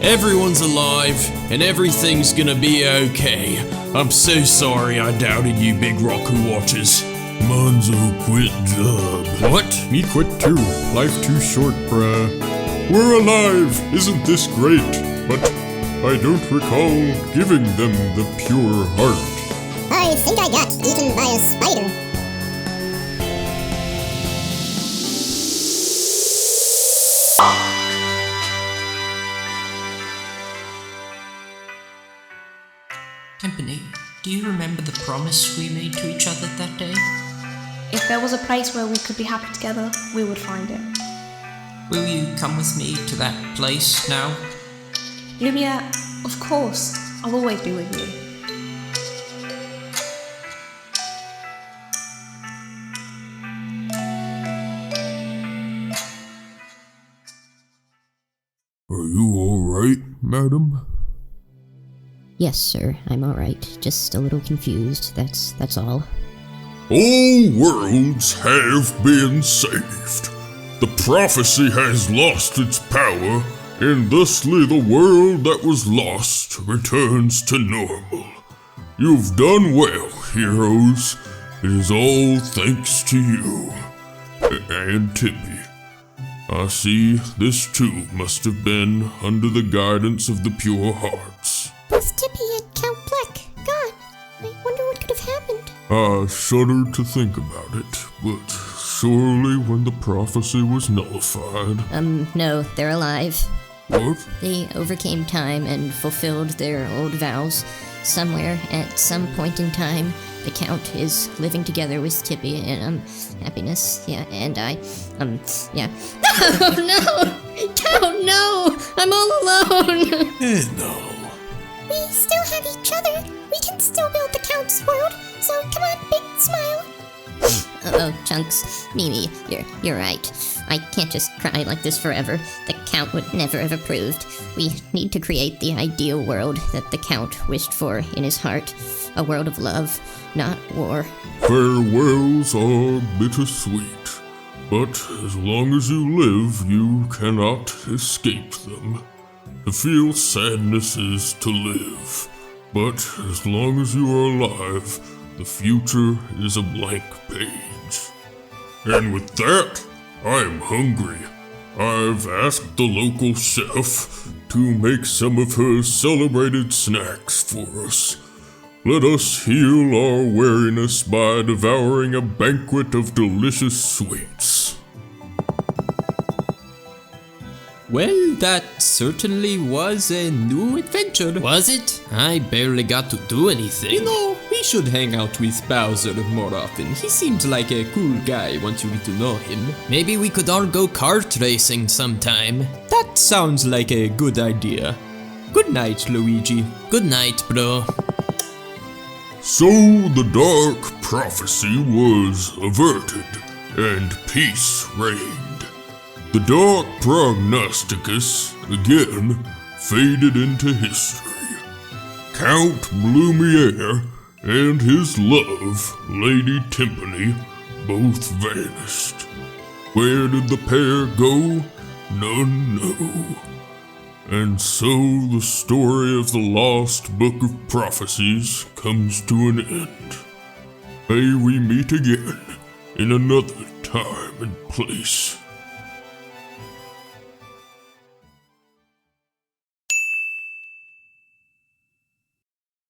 Everyone's alive, and everything's gonna be okay. I'm so sorry I doubted you, Big Roku watchers. Monzo quit job. What? Me quit too. Life too short, bruh. We're alive! Isn't this great? But I don't recall giving them the pure heart. I think I got eaten by a spider. Timpani, do you remember the promise we made to each other that day? If there was a place where we could be happy together, we would find it. Will you come with me to that place now? Lumia, of course. I'll always be with you. Are you alright, madam? Yes, sir, I'm alright. Just a little confused, that's all. All worlds have been saved. The prophecy has lost its power, and thusly the world that was lost returns to normal. You've done well, heroes. It is all thanks to you. And Tippy. I see this too must have been under the guidance of the Pure Hearts. Both Tippy and Count Bleck gone. I wonder what could have happened. I shudder to think about it, but surely when the prophecy was nullified... No, they're alive. What? They overcame time and fulfilled their old vows. Somewhere, at some point in time, the Count is living together with Tippy and, happiness, yeah, and I, yeah. Oh no! Count, no! I'm all alone! No. We still have each other. We can still build the Count's world. So come on, big smile. Oh, Chunks, Mimi, you're right. I can't just cry like this forever. The Count would never have approved. We need to create the ideal world that the Count wished for in his heart. A world of love, not war. Farewells are bittersweet, but as long as you live, you cannot escape them. To feel sadness is to live, but as long as you are alive, the future is a blank page. And with that, I am hungry. I've asked the local chef to make some of her celebrated snacks for us. let us heal our weariness by devouring a banquet of delicious sweets. Well, that certainly was a new adventure. Was it? I barely got to do anything. You know, we should hang out with Bowser more often. He seems like a cool guy once you get to know him. Maybe we could all go kart racing sometime. That sounds like a good idea. Good night, Luigi. Good night, bro. So the dark prophecy was averted, and peace reigned. The dark prognosticus again faded into history. Count Blumiere and his love, Lady Timpani, both vanished. Where did the pair go? None know. And so the story of the lost book of prophecies comes to an end. May we meet again in another time and place.